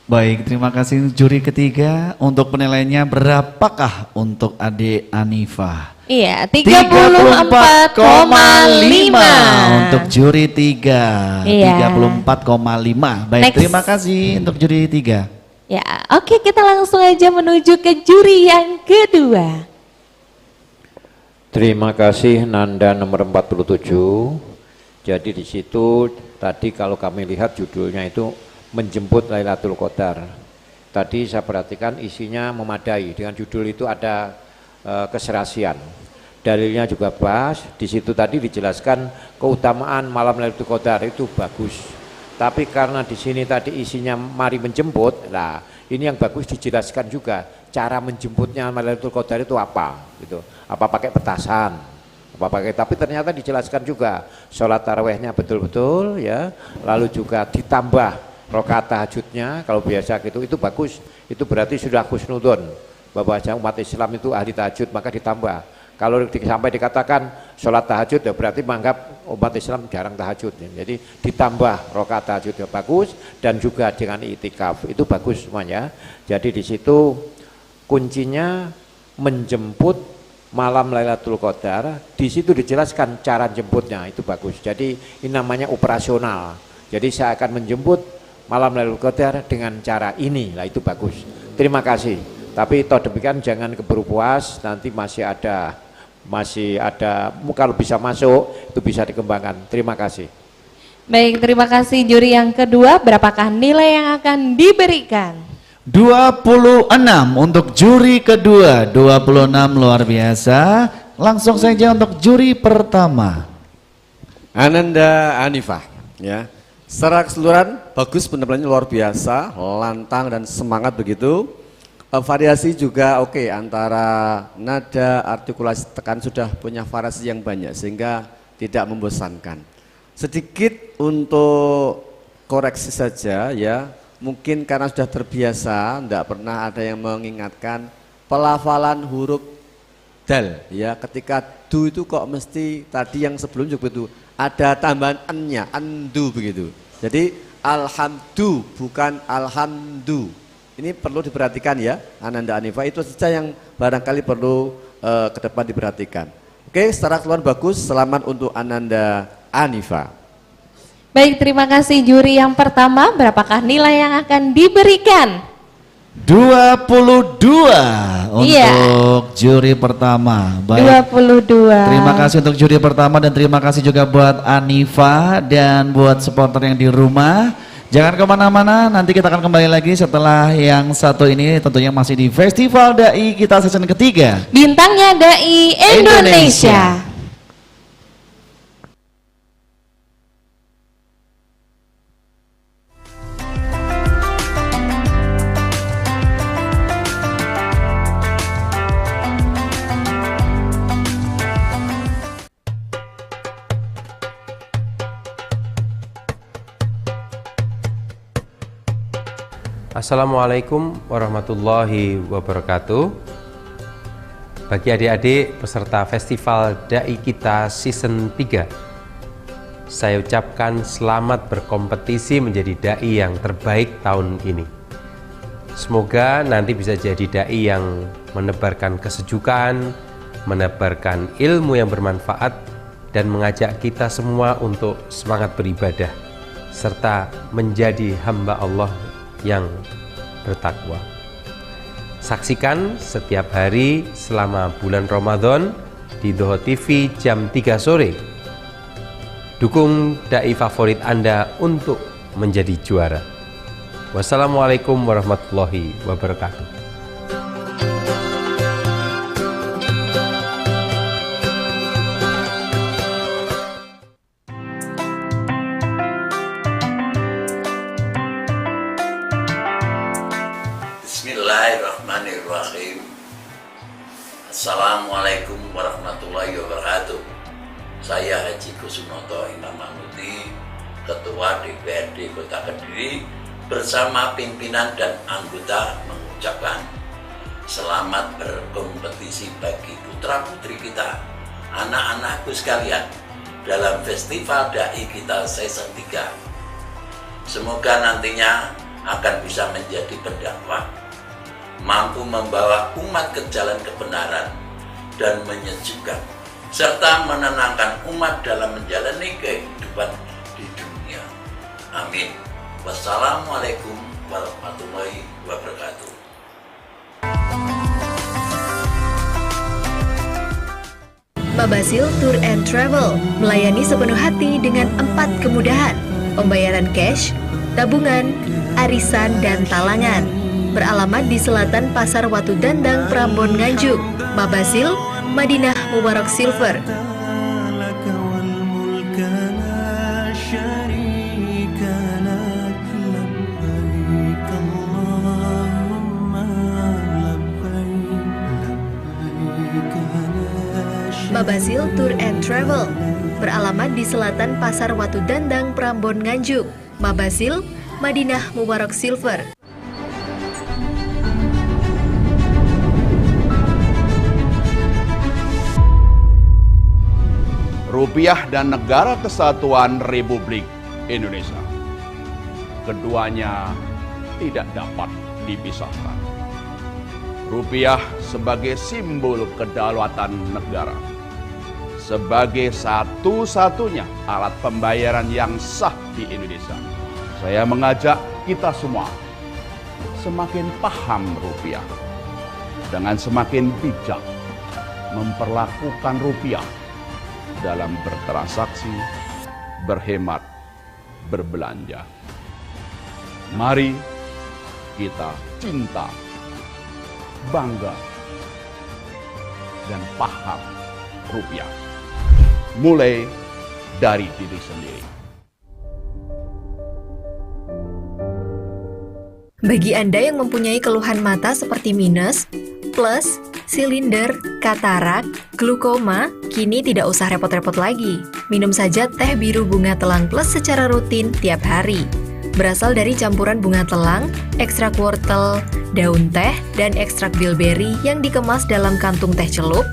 Baik, terima kasih juri ketiga. Untuk penilaiannya berapakah untuk adik Anifah? Iya, 34,5 untuk juri 3. Iya. 34,5. Baik, Next. terima kasih untuk juri 3. Ya, oke, kita langsung aja menuju ke juri yang kedua. Terima kasih Nanda nomor 47. Jadi di situ tadi kalau kami lihat judulnya itu menjemput Lailatul Qadar. Tadi saya perhatikan isinya memadai, dengan judul itu ada keserasian. Dalilnya juga pas, di situ tadi dijelaskan keutamaan malam Lailatul Qadar itu bagus. Tapi karena di sini tadi isinya mari menjemput, nah ini yang bagus dijelaskan juga cara menjemputnya Lailatul Qadar itu apa gitu. Apa pakai petasan, apa pakai, tapi ternyata dijelaskan juga sholat tarawehnya betul-betul ya, lalu juga ditambah rakaat tahajudnya kalau biasa gitu, itu bagus, itu berarti sudah husnudon bahwa umat Islam itu ahli tahajud, maka ditambah. Kalau sampai dikatakan sholat tahajud ya berarti menganggap umat Islam jarang tahajud ya. Jadi ditambah rakaat tahajud ya bagus, dan juga dengan itikaf itu bagus semuanya. Jadi di situ kuncinya menjemput malam Lailatul Qadar. Di situ dijelaskan cara jemputnya, itu bagus. Jadi ini namanya operasional. Jadi saya akan menjemput malam Lailatul Qadar dengan cara ini, lah itu bagus. Terima kasih. Tapi toh demikian jangan keburu puas, nanti masih ada kalau bisa masuk itu bisa dikembangkan. Terima kasih. Baik, terima kasih juri yang kedua. Berapakah nilai yang akan diberikan? 26 untuk juri kedua, 26 luar biasa. Langsung saja untuk juri pertama. Ananda Anifah, ya. Secara keseluruhan bagus, penampilannya luar biasa, lantang dan semangat begitu. Variasi juga oke, antara nada, artikulasi, tekan sudah punya variasi yang banyak sehingga tidak membosankan. Sedikit untuk koreksi saja ya, mungkin karena sudah terbiasa, tidak pernah ada yang mengingatkan pelafalan huruf dal ya. Ketika du itu kok mesti tadi yang sebelum juga itu ada tambahan n-nya, andu begitu. Jadi alhamdu bukan alhamdu. Ini perlu diperhatikan ya, Ananda Anifah, itu saja yang barangkali perlu ke depan diperhatikan. Oke, secara keseluruhan bagus, selamat untuk Ananda Anifah. Baik, terima kasih juri yang pertama. Berapakah nilai yang akan diberikan? 22 untuk juri pertama. Baik. 22. Terima kasih untuk juri pertama, dan terima kasih juga buat Anifah dan buat supporter yang di rumah. Jangan kemana-mana, nanti kita akan kembali lagi setelah yang satu ini, tentunya masih di Festival Dai kita season ketiga. Bintangnya Dai Indonesia. Assalamualaikum warahmatullahi wabarakatuh. Bagi adik-adik peserta Festival Dai Kita Season 3, saya ucapkan selamat berkompetisi menjadi Dai yang terbaik tahun ini. Semoga nanti bisa jadi Dai yang menebarkan kesejukan, menebarkan ilmu yang bermanfaat, dan mengajak kita semua untuk semangat beribadah, serta menjadi hamba Allah yang bertakwa. Saksikan setiap hari selama bulan Ramadan di Doho TV jam 3 sore. Dukung dai favorit Anda untuk menjadi juara. Wassalamualaikum warahmatullahi wabarakatuh. Bismillahirrahmanirrahim. Assalamualaikum warahmatullahi wabarakatuh. Saya Haji Kusunoto Imam Mahmudi, Ketua DPRD Kota Kediri, bersama pimpinan dan anggota mengucapkan selamat berkompetisi bagi putra-putri kita, anak-anakku sekalian, dalam Festival Dai Kita Season 3. Semoga nantinya akan bisa menjadi pendakwah, mampu membawa umat ke jalan kebenaran dan menyejukkan, serta menenangkan umat dalam menjalani kehidupan di dunia. Amin. Wassalamualaikum warahmatullahi wabarakatuh. Mabasil Tour and Travel melayani sepenuh hati dengan 4 kemudahan: pembayaran cash, tabungan, arisan, dan talangan. Beralamat di selatan Pasar Watu Dandang, Prambon, Nganjuk. Mabasil, Madinah Mubarak Silver. Mabasil Tour and Travel beralamat di selatan Pasar Watu Dandang, Prambon, Nganjuk. Mabasil, Madinah Mubarak Silver. rupiah dan Negara Kesatuan Republik Indonesia. Keduanya tidak dapat dipisahkan. Rupiah sebagai simbol kedaulatan negara, sebagai satu-satunya alat pembayaran yang sah di Indonesia. Saya mengajak kita semua semakin paham rupiah, dengan semakin bijak memperlakukan rupiah dalam bertransaksi, berhemat, berbelanja. Mari kita cinta, bangga, dan paham rupiah, mulai dari diri sendiri. Bagi Anda yang mempunyai keluhan mata seperti minus, plus, silinder, katarak, glukoma, kini tidak usah repot-repot lagi. Minum saja teh biru bunga telang plus secara rutin tiap hari. Berasal dari campuran bunga telang, ekstrak wortel, daun teh, dan ekstrak bilberry yang dikemas dalam kantung teh celup.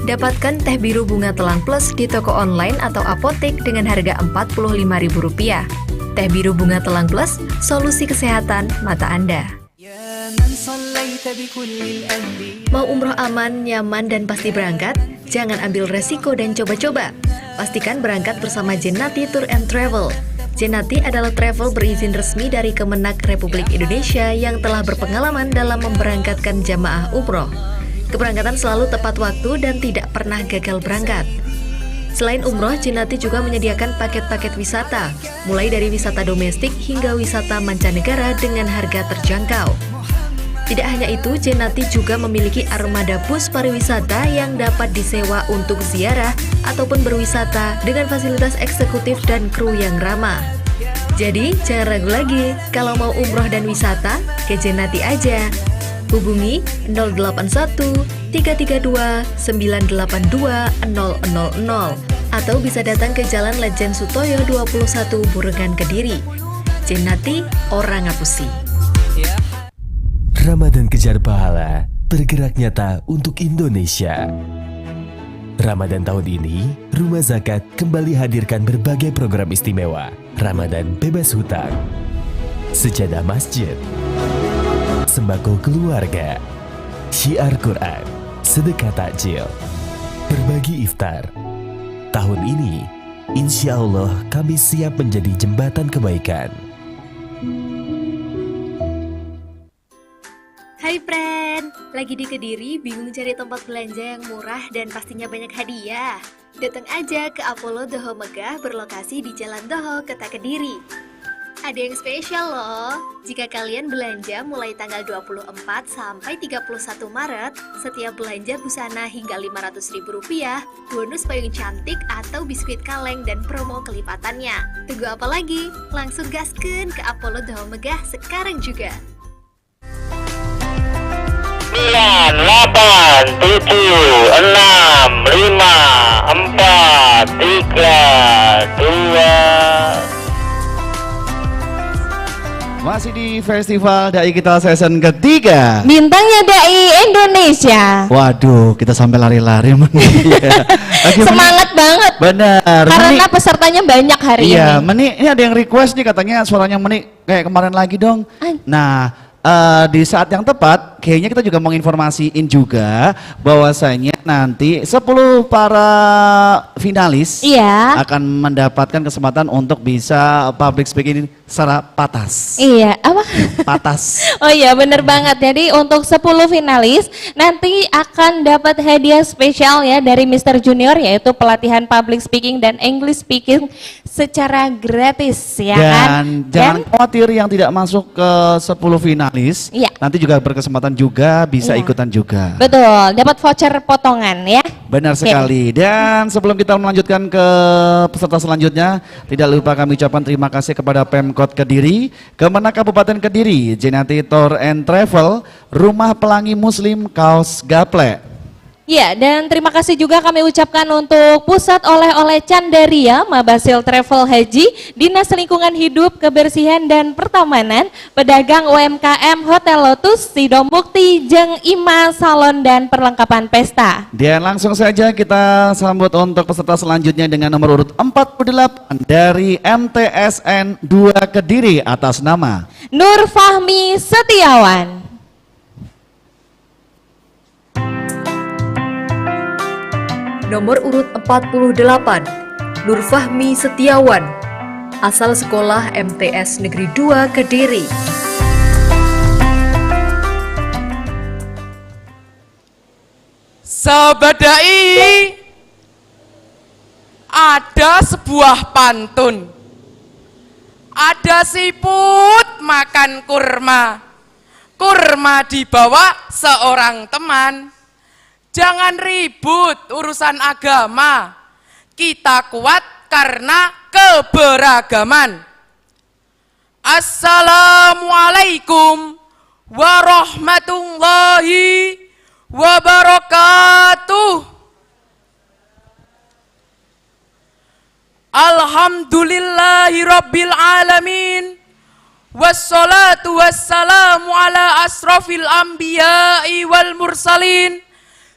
Dapatkan teh biru bunga telang plus di toko online atau apotek dengan harga Rp45.000. Teh biru bunga telang plus, solusi kesehatan mata Anda. Mau umroh aman, nyaman, dan pasti berangkat? Jangan ambil resiko dan coba-coba. Pastikan berangkat bersama Jennati Tour and Travel. Jennati adalah travel berizin resmi dari Kemenak Republik Indonesia yang telah berpengalaman dalam memberangkatkan jamaah umroh. Keberangkatan selalu tepat waktu dan tidak pernah gagal berangkat. Selain umroh, Jennati juga menyediakan paket-paket wisata, mulai dari wisata domestik hingga wisata mancanegara dengan harga terjangkau. Tidak hanya itu, Jennati juga memiliki armada bus pariwisata yang dapat disewa untuk ziarah ataupun berwisata dengan fasilitas eksekutif dan kru yang ramah. Jadi, jangan ragu lagi, kalau mau umroh dan wisata, ke Jennati aja. Hubungi 081 332 982 000 atau bisa datang ke Jalan Lejen Sutoyo 21 Burengan Kediri. Jennati, orang ngapusi. Ramadan kejar pahala, bergerak nyata untuk Indonesia. Ramadan tahun ini, Rumah Zakat kembali hadirkan berbagai program istimewa. Ramadan bebas hutang, sejadah masjid, sembako keluarga, syiar Quran, sedekah takjil, berbagi iftar. Tahun ini, insya Allah kami siap menjadi jembatan kebaikan. Hai friend, lagi di Kediri bingung cari tempat belanja yang murah dan pastinya banyak hadiah? Datang aja ke Apollo Doho Megah berlokasi di Jalan Doho, Kota Kediri. Ada yang spesial loh, jika kalian belanja mulai tanggal 24 sampai 31 Maret, setiap belanja busana hingga Rp500.000, bonus payung cantik atau biskuit kaleng dan promo kelipatannya. Tunggu apa lagi? Langsung gaskeun ke Apollo Doho Megah sekarang juga. 9, 8, 7, 6, 5, 4, 3, 2. Masih di Festival Dai Kita season ketiga. Bintangnya Dai Indonesia. Waduh, kita sampai lari-lari. Semangat banget. Benar. Karena pesertanya banyak hari ini. Iya, ini ada yang request nih katanya suaranya Meni kayak kemarin lagi dong. Nah, di saat yang tepat, kayaknya kita juga mau informasiin juga bahwasanya nanti 10 para finalis akan mendapatkan kesempatan untuk bisa public speaking secara patas. Iya, apa? Patas. Oh iya, bener banget. Jadi untuk 10 finalis nanti akan dapat hadiah spesial ya dari Mr. Junior, yaitu pelatihan public speaking dan English speaking secara gratis ya kan. Dan jangan khawatir yang tidak masuk ke 10 finalis, nanti juga berkesempatan juga bisa ikutan juga. Betul, dapat voucher potongan ya. Benar sekali. Dan sebelum kita melanjutkan ke peserta selanjutnya, tidak lupa kami ucapkan terima kasih kepada Pemkot Kediri, Kemenak Kabupaten Kediri, Jennati Tour and Travel, Rumah Pelangi Muslim Kaos Gaple. Ya, dan terima kasih juga kami ucapkan untuk Pusat Oleh-oleh Candaria, Mabasil Travel Haji, Dinas Lingkungan Hidup, Kebersihan dan Pertamanan, Pedagang UMKM Hotel Lotus, Sidomukti, Jeng Ima, Salon dan Perlengkapan Pesta. Dan langsung saja kita sambut untuk peserta selanjutnya dengan nomor urut 48 dari MTSN 2 Kediri atas nama Nur Fahmi Setiawan. Nomor urut 48, Nur Fahmi Setiawan, asal sekolah MTS Negeri 2 Kediri. Sahabat dai, ada sebuah pantun. Ada siput makan kurma. Kurma dibawa seorang teman. Jangan ribut urusan agama. Kita kuat karena keberagaman. Assalamualaikum warahmatullahi wabarakatuh. Alhamdulillahi rabbil alamin. Wassalatu wassalamu ala asrafil anbiya'i wal mursalin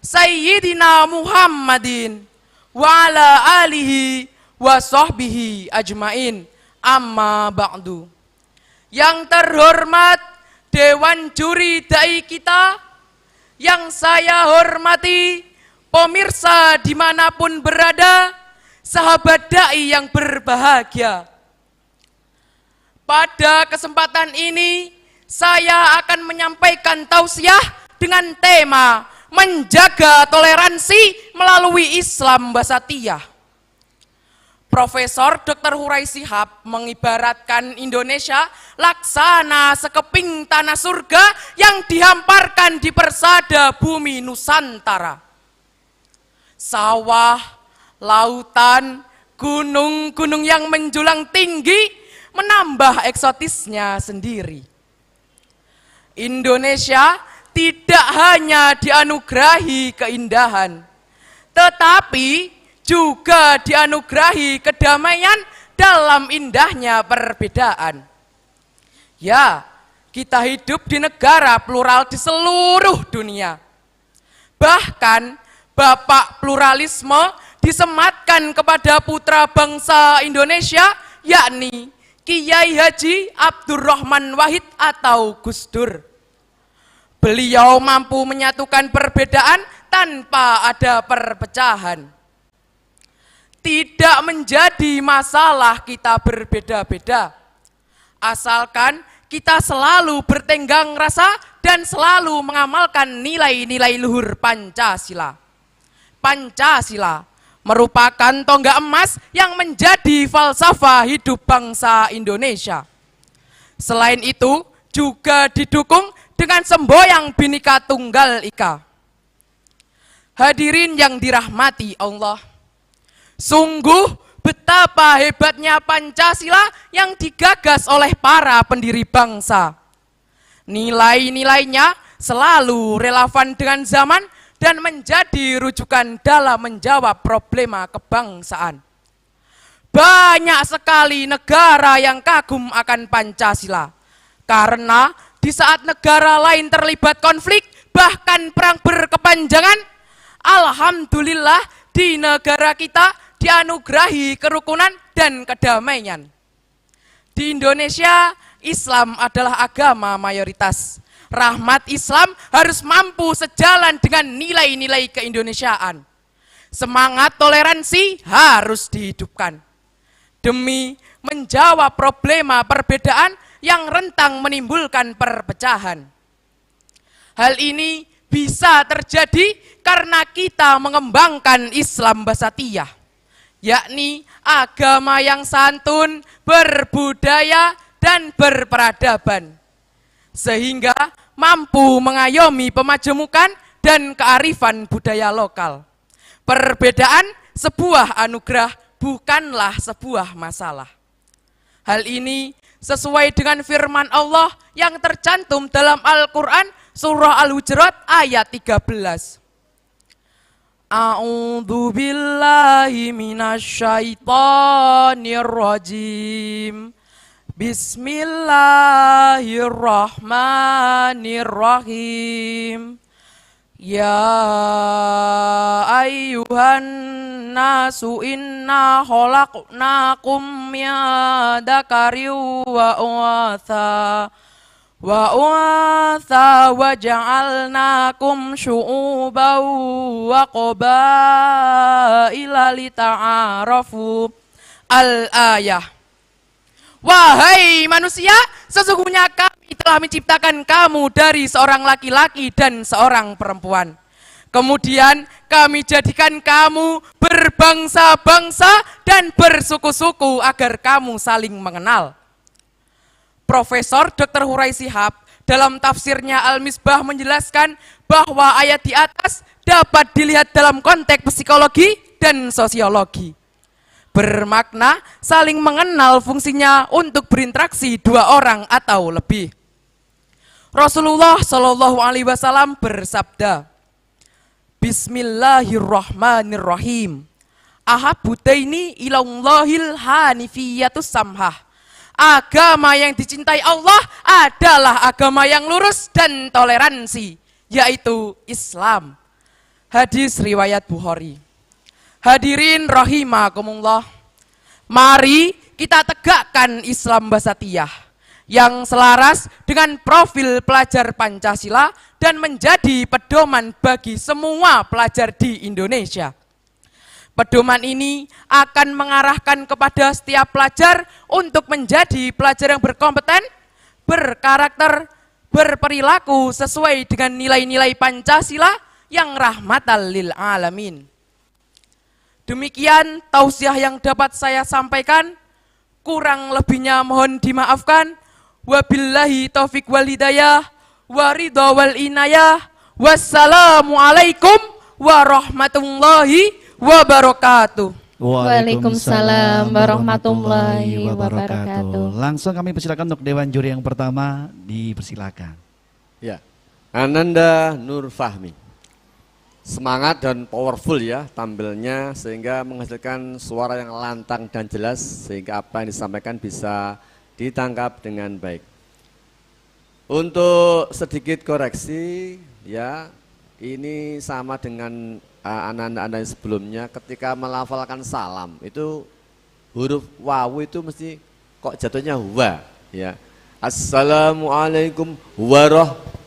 Sayyidina Muhammadin wa ala alihi wa sahbihi ajmain. Amma ba'du. Yang terhormat Dewan Juri Dai kita, yang saya hormati pemirsa dimanapun berada, sahabat dai yang berbahagia. Pada kesempatan ini saya akan menyampaikan tausiah dengan tema menjaga toleransi melalui Islam Wasatiyah. Profesor Dr. Hurai Shihab mengibaratkan Indonesia laksana sekeping tanah surga yang dihamparkan di persada bumi Nusantara. Sawah, lautan, gunung-gunung yang menjulang tinggi menambah eksotisnya sendiri. Indonesia tidak hanya dianugerahi keindahan, tetapi juga dianugerahi kedamaian dalam indahnya perbedaan. Ya, kita hidup di negara plural di seluruh dunia. Bahkan bapak pluralisme disematkan kepada putra bangsa Indonesia, yakni Kiai Haji Abdurrahman Wahid atau Gus Dur. Beliau mampu menyatukan perbedaan tanpa ada perpecahan. Tidak menjadi masalah kita berbeda-beda, asalkan kita selalu bertenggang rasa dan selalu mengamalkan nilai-nilai luhur Pancasila. Pancasila merupakan tonggak emas yang menjadi falsafah hidup bangsa Indonesia. Selain itu, juga didukung dengan semboyang Bhinneka Tunggal Ika. Hadirin yang dirahmati Allah, sungguh betapa hebatnya Pancasila yang digagas oleh para pendiri bangsa. Nilai-nilainya selalu relevan dengan zaman dan menjadi rujukan dalam menjawab problema kebangsaan. Banyak sekali negara yang kagum akan Pancasila, karena di saat negara lain terlibat konflik, bahkan perang berkepanjangan, alhamdulillah di negara kita dianugerahi kerukunan dan kedamaian. Di Indonesia, Islam adalah agama mayoritas. Rahmat Islam harus mampu sejalan dengan nilai-nilai keindonesiaan. Semangat toleransi harus dihidupkan demi menjawab problema perbedaan yang rentang menimbulkan perpecahan. Hal ini bisa terjadi karena kita mengembangkan Islam Wasatiyah, yakni agama yang santun, berbudaya, dan berperadaban, sehingga mampu mengayomi pemajemukan dan kearifan budaya lokal. Perbedaan sebuah anugerah, bukanlah sebuah masalah. Hal ini sesuai dengan firman Allah yang tercantum dalam Al-Quran surah Al-Hujurat ayat 13. A'udzu billahi minasyaitonir rajim. Bismillahirrahmanirrahim. Ya ayyuhan nasu inna khalaqnakum min dzakarin wa untha wa ja'alnakum syu'uban wa qabaila lita'arafu. Al-ayah. Wahai manusia, sesungguhnya kami telah menciptakan kamu dari seorang laki-laki dan seorang perempuan. Kemudian kami jadikan kamu berbangsa-bangsa dan bersuku-suku agar kamu saling mengenal. Profesor Dr. Hurai Shihab dalam tafsirnya Al-Misbah menjelaskan bahwa ayat di atas dapat dilihat dalam konteks psikologi dan sosiologi. Bermakna saling mengenal fungsinya untuk berinteraksi dua orang atau lebih. Rasulullah Shallallahu Alaihi Wasallam bersabda, Bismillahirrahmanirrahim. Ahabutaini ilallahil hanifiyatus samhah. Agama yang dicintai Allah adalah agama yang lurus dan toleransi, yaitu Islam. Hadis riwayat Bukhari. Hadirin rahimakumullah, mari kita tegakkan Islam Wasatiyah yang selaras dengan profil pelajar Pancasila dan menjadi pedoman bagi semua pelajar di Indonesia. Pedoman ini akan mengarahkan kepada setiap pelajar untuk menjadi pelajar yang berkompeten, berkarakter, berperilaku sesuai dengan nilai-nilai Pancasila yang rahmatan lil alamin. Demikian tausiah yang dapat saya sampaikan, kurang lebihnya mohon dimaafkan. Wabillahi taufik wal hidayah, waridha wal inayah. Wassalamualaikum warahmatullahi wabarakatuh. Waalaikumsalam warahmatullahi wabarakatuh. Langsung kami persilakan untuk Dewan Juri yang pertama, dipersilakan. Ya, Ananda Nur Fahmi. Semangat dan powerful ya tampilnya sehingga menghasilkan suara yang lantang dan jelas sehingga apa yang disampaikan bisa ditangkap dengan baik. Untuk sedikit koreksi ya, ini sama dengan anda-anda yang sebelumnya ketika melafalkan salam itu huruf wawu itu mesti kok jatuhnya wa ya. Assalamualaikum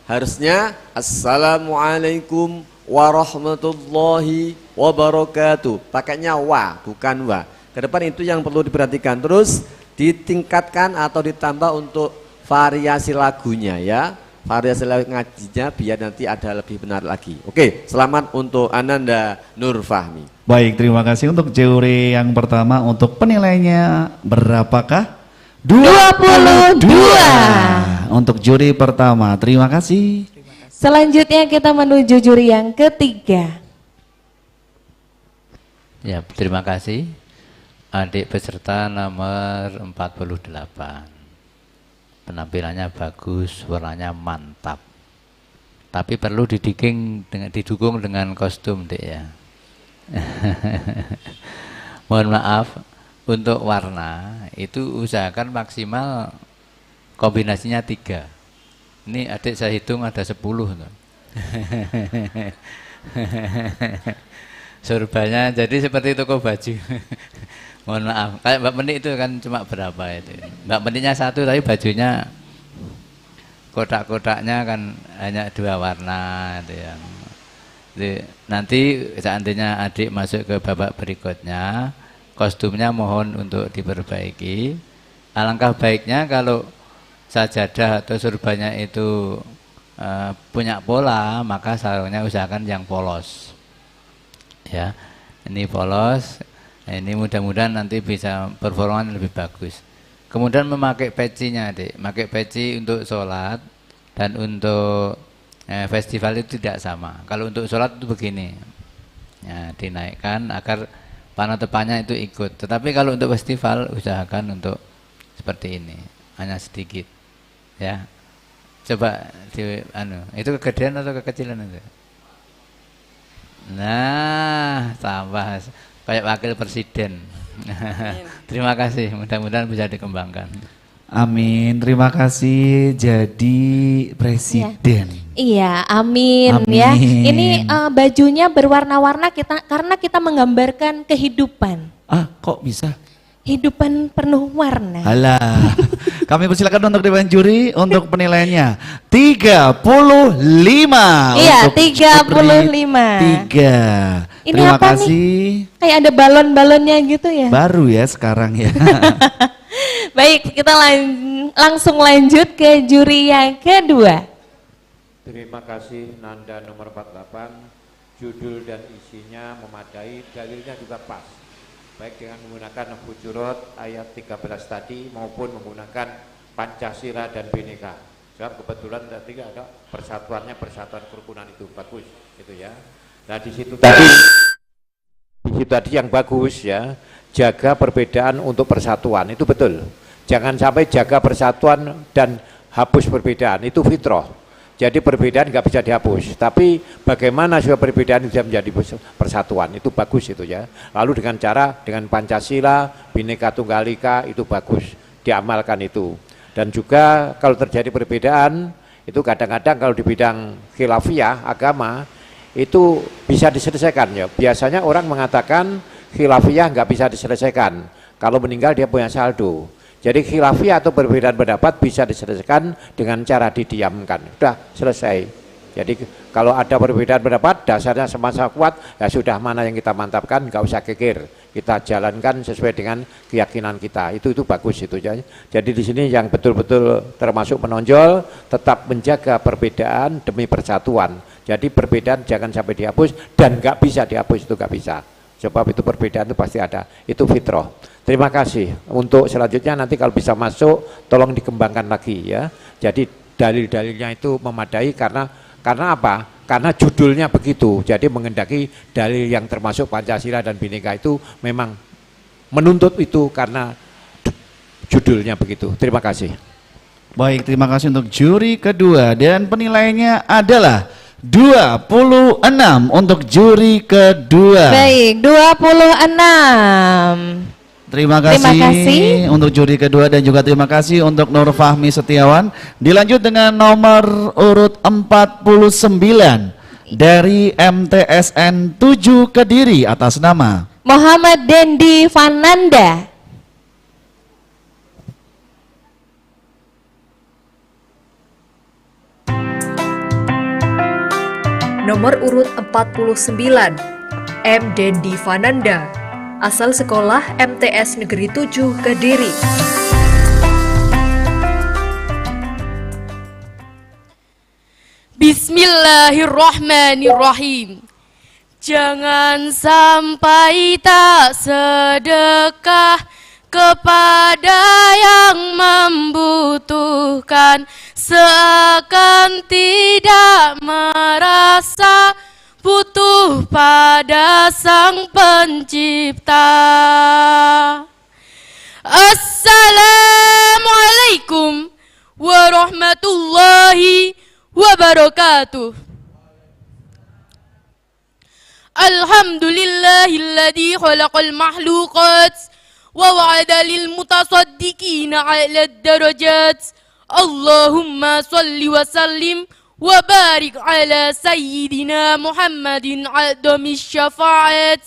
harusnya assalamualaikum warahmatullahi wabarakatuh. Pakainya wa, bukan wa. Ke depan itu yang perlu diperhatikan. Terus ditingkatkan atau ditambah untuk variasi lagunya ya. Variasi lagu ngajinya biar nanti ada lebih benar lagi. Oke, selamat untuk Ananda Nur Fahmi. Baik, terima kasih untuk juri yang pertama. Untuk penilaiannya berapakah? 22. Untuk juri pertama, terima kasih. Selanjutnya kita menuju juri yang ketiga. Ya, terima kasih. Adik peserta nomor 48. Penampilannya bagus, warnanya mantap. Tapi perlu didukung dengan kostum, Dek ya. Mohon maaf, untuk warna itu usahakan maksimal kombinasinya 3. Ini adik saya hitung ada 10 tuh. Surbanya jadi seperti toko baju. Mohon maaf, kayak Mbak Menik itu kan cuma berapa itu. Mbak Meniknya 1 tapi bajunya kotak-kotaknya kan hanya 2 warna gitu ya. Jadi, nanti seandainya adik masuk ke babak berikutnya, kostumnya mohon untuk diperbaiki. Alangkah baiknya kalau sajadah atau surbanya itu punya pola, maka sarungnya usahakan yang polos ya. Ini polos, ini mudah-mudahan nanti bisa performa lebih bagus. Kemudian memakai pecinya, Dek. Pakai peci untuk sholat dan untuk festival itu tidak sama. Kalau untuk sholat itu begini ya, dinaikkan agar panah depannya itu ikut. Tetapi kalau untuk festival usahakan untuk seperti ini, hanya sedikit ya. Coba itu kegedean atau kekecilan itu. Nah, tambah kayak wakil presiden. Terima kasih, mudah-mudahan bisa dikembangkan. Amin, terima kasih jadi presiden. Iya, amin, ya. Ini bajunya berwarna-warna karena kita menggambarkan kehidupan. Ah, kok bisa? Hidupan penuh warna. Halah. Kami persilakan untuk Dewan Juri untuk penilaiannya 35. Iya, untuk 35. 3. Ini Terima apa kasih. nih? Kayak ada balon-balonnya gitu ya. Baru ya sekarang ya. Baik, kita langsung lanjut ke juri yang kedua. Terima kasih Nanda nomor 48, judul dan isinya memadai, dalilnya juga pas. Baik dengan menggunakan Hujurat ayat 13 tadi maupun menggunakan Pancasila dan Bhinneka. Sebab kebetulan tadi ada persatuan kerukunan itu bagus gitu ya. Nah di situ tadi yang bagus ya, jaga perbedaan untuk persatuan itu betul. Jangan sampai jaga persatuan dan hapus perbedaan, itu fitrah. Jadi perbedaan nggak bisa dihapus, tapi bagaimana supaya perbedaan bisa menjadi persatuan, itu bagus itu ya. Lalu dengan Pancasila, Bhinneka Tunggal Ika, itu bagus, diamalkan itu. Dan juga kalau terjadi perbedaan, itu kadang-kadang kalau di bidang khilafiyah, agama, itu bisa diselesaikan ya. Biasanya orang mengatakan khilafiyah nggak bisa diselesaikan, kalau meninggal dia punya saldo. Jadi khilafiyah atau perbedaan pendapat bisa diselesaikan dengan cara didiamkan. Sudah selesai. Jadi kalau ada perbedaan pendapat dasarnya sama-sama kuat, ya sudah mana yang kita mantapkan, nggak usah geger. Kita jalankan sesuai dengan keyakinan kita. Itu bagus itu. Jadi di sini yang betul-betul termasuk menonjol, tetap menjaga perbedaan demi persatuan. Jadi perbedaan jangan sampai dihapus dan nggak bisa dihapus, itu nggak bisa. Sebab itu perbedaan itu pasti ada. Itu fitrah. Terima kasih. Untuk selanjutnya nanti kalau bisa masuk tolong dikembangkan lagi ya. Jadi dalil-dalilnya itu memadai karena apa? Karena judulnya begitu. Jadi mengendaki dalil yang termasuk Pancasila dan Bhinneka itu memang menuntut itu karena judulnya begitu. Terima kasih. Baik, terima kasih untuk juri kedua dan penilaiannya adalah 26 untuk juri kedua. Baik, 26. Terima kasih untuk juri kedua dan juga terima kasih untuk Nur Fahmi Setiawan. Dilanjut dengan nomor urut 49 dari MTSN 7 Kediri atas nama Muhammad Dendi Fananda. Nomor urut 49, M. Dendi Fananda, asal sekolah MTS Negeri 7 Kediri. Bismillahirrahmanirrahim. Jangan sampai tak sedekah kepada yang membutuhkan, seakan tidak merasa butuh pada Sang Pencipta. Assalamualaikum warahmatullahi wabarakatuh. Alhamdulillahilladzi khalaqal makhluqat wa wa'ada lil mutasaddiqina 'ala ad-darajat. Allahumma salli wa sallim wa barik ala sayyidina Muhammadin a'dhamis syafa'at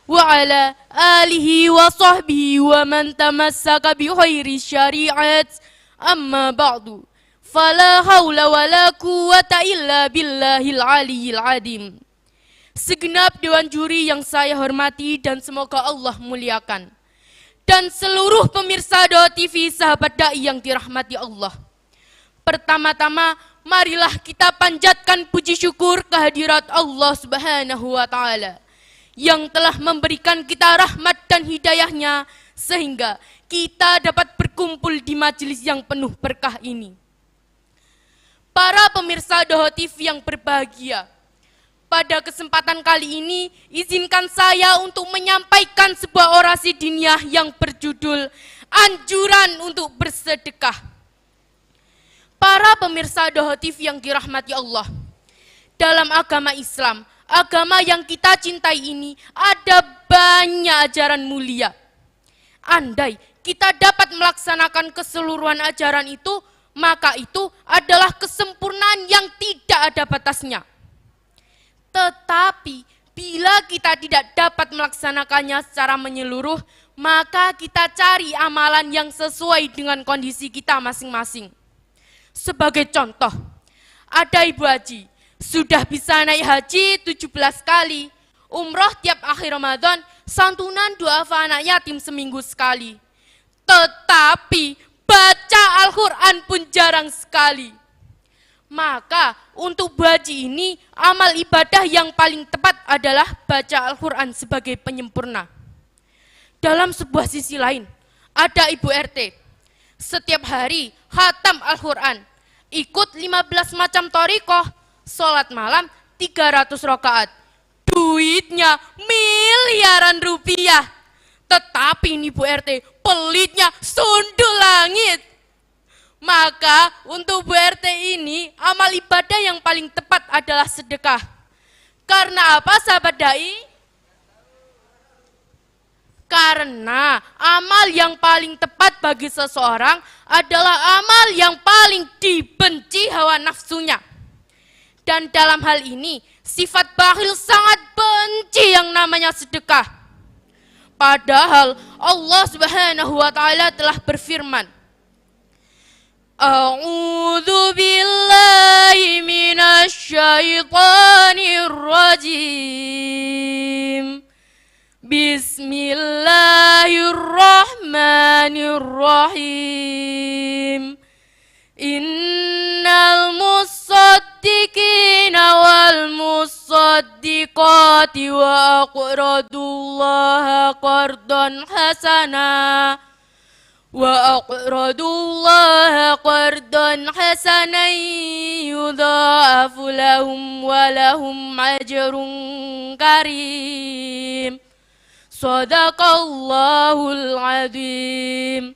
wa ala alihi wa sahbihi wa man tamassaka bi khairi syari'at. Amma ba'du, fala hawla wa la quwwata illa billahil aliyyil adim. Segenap dewan juri yang saya hormati dan semoga Allah muliakan, dan seluruh pemirsa Doa TV sahabat dai yang dirahmati Allah. Pertama-tama marilah kita panjatkan puji syukur kehadirat Allah Subhanahu wa Ta'ala yang telah memberikan kita rahmat dan hidayahnya sehingga kita dapat berkumpul di majelis yang penuh berkah ini. Para pemirsa Doa TV yang berbahagia, pada kesempatan kali ini izinkan saya untuk menyampaikan sebuah orasi diniyah yang berjudul Anjuran untuk Bersedekah. Para pemirsa Doa TV yang dirahmati Allah, dalam agama Islam agama yang kita cintai ini ada banyak ajaran mulia. Andai kita dapat melaksanakan keseluruhan ajaran itu, maka itu adalah kesempurnaan yang tidak ada batasnya. Tetapi bila kita tidak dapat melaksanakannya secara menyeluruh, maka kita cari amalan yang sesuai dengan kondisi kita masing-masing. Sebagai contoh, ada ibu haji, sudah bisa naik haji 17 kali, umroh tiap akhir Ramadan, santunan duafa anak yatim seminggu sekali. Tetapi baca Al-Quran pun jarang sekali. Maka untuk haji ini, amal ibadah yang paling tepat adalah baca Al-Quran sebagai penyempurna. Dalam sebuah sisi lain, ada ibu RT, setiap hari khatam Al-Quran, ikut 15 macam thariqah, sholat malam 300 rakaat. Duitnya miliaran rupiah. Tetapi ini Bu RT, pelitnya sundul langit. Maka untuk Bu RT ini, amal ibadah yang paling tepat adalah sedekah. Karena apa sahabat dai? Karena amal yang paling tepat bagi seseorang adalah amal yang paling dibenci hawa nafsunya. Dan dalam hal ini, sifat bakhil sangat benci yang namanya sedekah. Padahal Allah Subhanahu wa taala telah berfirman, A'udzu billahi minasy syaithanir rajim. Bismillahirrahmanirrahim. Innal musaddiqina wal musaddiqati wa aqradullaha qardan hasana hasanan yudha'afu lahum wa lahum ajrun karim. Shadaqallahul azim.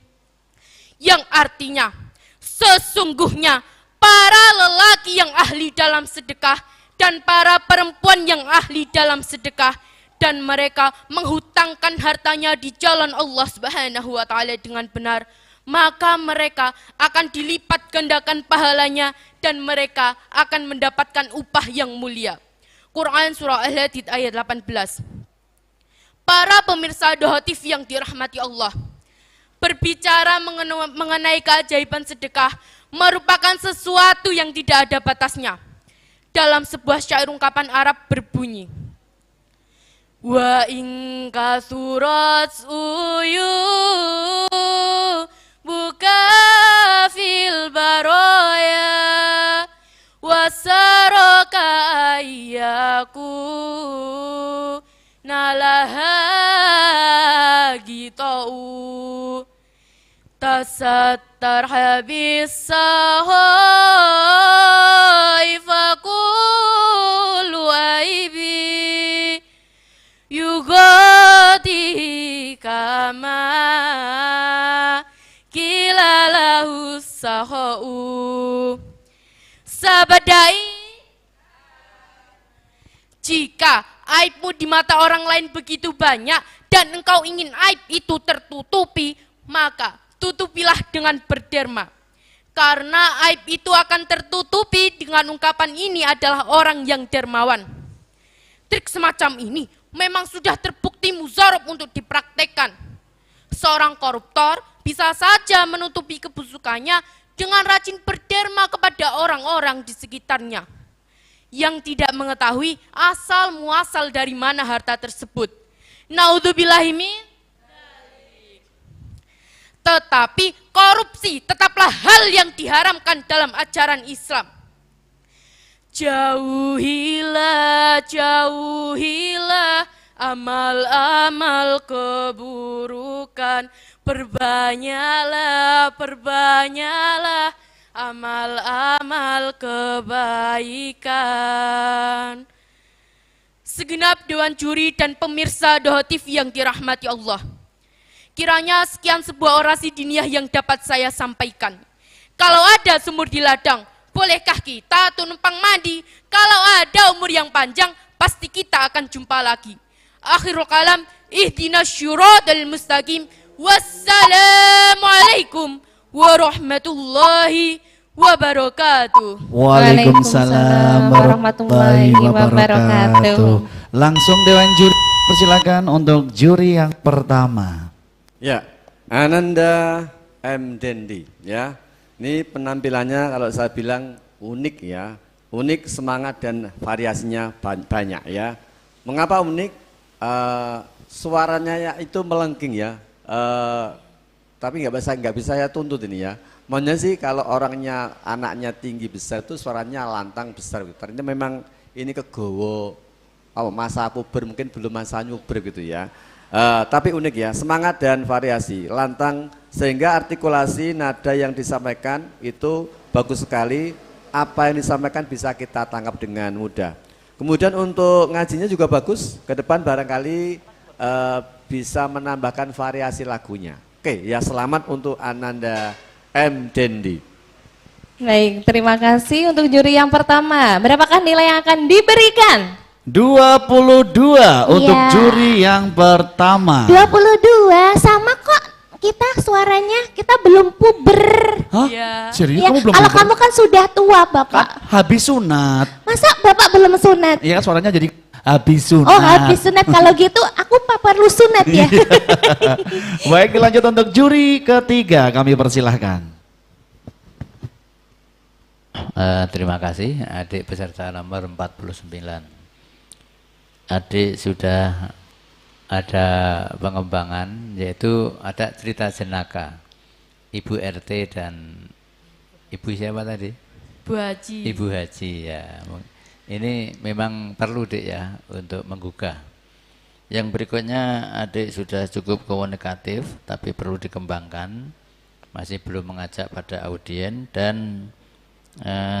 Yang artinya, sesungguhnya para lelaki yang ahli dalam sedekah dan para perempuan yang ahli dalam sedekah dan mereka menghutangkan hartanya di jalan Allah Subhanahu wa taala dengan benar, maka mereka akan dilipat gandakan pahalanya dan mereka akan mendapatkan upah yang mulia. Quran surah Al-Hadid ayat 18. Para pemirsa Dohotif yang dirahmati Allah, berbicara mengenai keajaiban sedekah merupakan sesuatu yang tidak ada batasnya. Dalam sebuah syair ungkapan Arab berbunyi, Wa in kasurat uyu buka fil baroya wasaraka ayyaku nalaha gitau tasattar habis sahai fakulu aibi yugati kama kilalahu sahau. Sahabat dai, jika aibmu di mata orang lain begitu banyak dan engkau ingin aib itu tertutupi, maka tutupilah dengan berderma. Karena aib itu akan tertutupi dengan ungkapan ini adalah orang yang dermawan. Trik semacam ini memang sudah terbukti muzarab untuk dipraktekkan. Seorang koruptor bisa saja menutupi kebusukannya dengan rajin berderma kepada orang-orang di sekitarnya yang tidak mengetahui asal muasal dari mana harta tersebut. Naudzubillahi min. Tetapi korupsi tetaplah hal yang diharamkan dalam ajaran Islam. Jauhilah amal-amal keburukan, perbanyaklah amal-amal kebaikan. Segenap Dewan Juri dan pemirsa Dohotif yang dirahmati Allah, kiranya sekian sebuah orasi diniyah yang dapat saya sampaikan. Kalau ada sumur di ladang, bolehkah kita tuh numpang mandi? Kalau ada umur yang panjang, pasti kita akan jumpa lagi. Akhirul kalam, ihdinas syiratal mustaqim. Wassalamualaikum warahmatullahi wabarakatuh. Waalaikumsalam warahmatullahi wabarakatuh. Langsung Dewan Juri, persilakan untuk juri yang pertama. Ya, Ananda M. Dendi, ya. Ini penampilannya kalau saya bilang unik ya, unik, semangat dan variasinya banyak ya. Mengapa unik? Suaranya ya itu melengking ya, tapi nggak bisa saya tuntut ini ya. Maunya sih kalau orangnya anaknya tinggi besar itu suaranya lantang besar. Ternyata memang ini kegowo, masa puber mungkin belum masa nyuber gitu ya. Tapi unik ya, semangat dan variasi, lantang sehingga artikulasi nada yang disampaikan itu bagus sekali. Apa yang disampaikan bisa kita tangkap dengan mudah. Kemudian untuk ngajinya juga bagus. Ke depan barangkali bisa menambahkan variasi lagunya. Oke, ya selamat untuk Ananda M. Dendi. Baik, terima kasih untuk juri yang pertama. Berapakah nilai yang akan diberikan? 22 untuk juri yang pertama. 22 sama kok, kita suaranya kita belum puber. Hah? Serius kamu belum Kalau puber? kamu kan sudah tua Bapak. Habis sunat. Masa Bapak belum sunat? Iya kan suaranya jadi habis sunat. Oh habis sunat, kalau gitu aku perlu sunat ya. Baik, lanjut untuk juri ketiga, kami persilahkan. Terima kasih adik peserta nomor 49. Adik sudah ada pengembangan, yaitu ada cerita jenaka Ibu RT dan Ibu siapa tadi? Bu Haji. Ibu Haji ya. Ini memang perlu Dek ya untuk menggugah. Yang berikutnya adik sudah cukup komunikatif tapi perlu dikembangkan, masih belum mengajak pada audien dan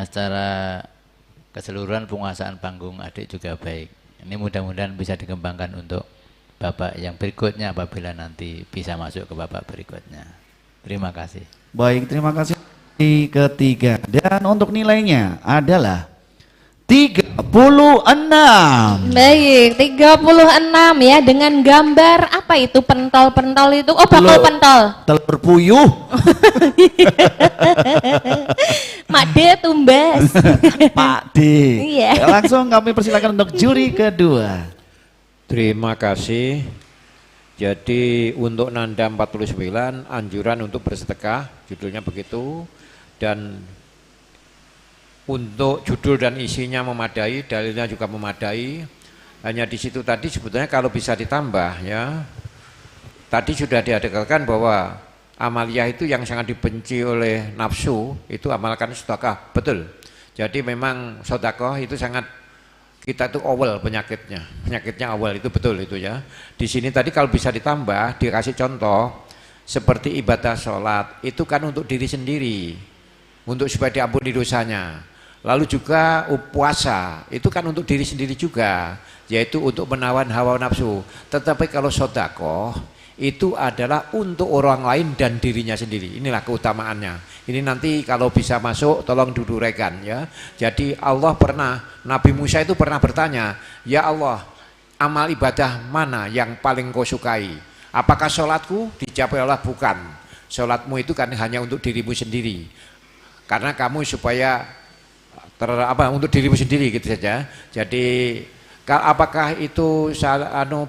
secara keseluruhan penguasaan panggung adik juga baik. Ini mudah-mudahan bisa dikembangkan untuk Bapak yang berikutnya apabila nanti bisa masuk ke Bapak berikutnya. Terima kasih. Baik, terima kasih ketiga. Dan untuk nilainya adalah 36. Baik, 36 ya, dengan gambar apa itu pentol-pentol itu? Oh, bakul pentol. Telur puyuh. Mak D tumbas. Pak D. Iya. Langsung kami persilakan untuk juri kedua. Terima kasih. Jadi untuk Nanda 49 anjuran untuk bersedekah, judulnya begitu, dan untuk judul dan isinya memadai, dalilnya juga memadai. Hanya di situ tadi sebetulnya kalau bisa ditambah ya. Tadi sudah diadegalkan bahwa amaliyah itu yang sangat dibenci oleh nafsu, itu amalkan sedekah, betul. Jadi memang sedekah itu sangat, kita itu awal penyakitnya awal, itu betul itu ya. Di sini tadi kalau bisa ditambah, dikasih contoh seperti ibadah sholat itu kan untuk diri sendiri, untuk supaya diampuni dosanya. Lalu juga puasa itu kan untuk diri sendiri juga, yaitu untuk menawan hawa nafsu. Tetapi kalau sedekah itu adalah untuk orang lain dan dirinya sendiri. Inilah keutamaannya. Ini nanti kalau bisa masuk tolong duduraikan ya. Jadi Allah pernah, Nabi Musa itu pernah bertanya, ya Allah, amal ibadah mana yang paling kau sukai? Apakah sholatku? Dijawab Allah, bukan. Sholatmu itu kan hanya untuk dirimu sendiri, karena kamu supaya untuk dirimu sendiri gitu saja. Jadi apakah itu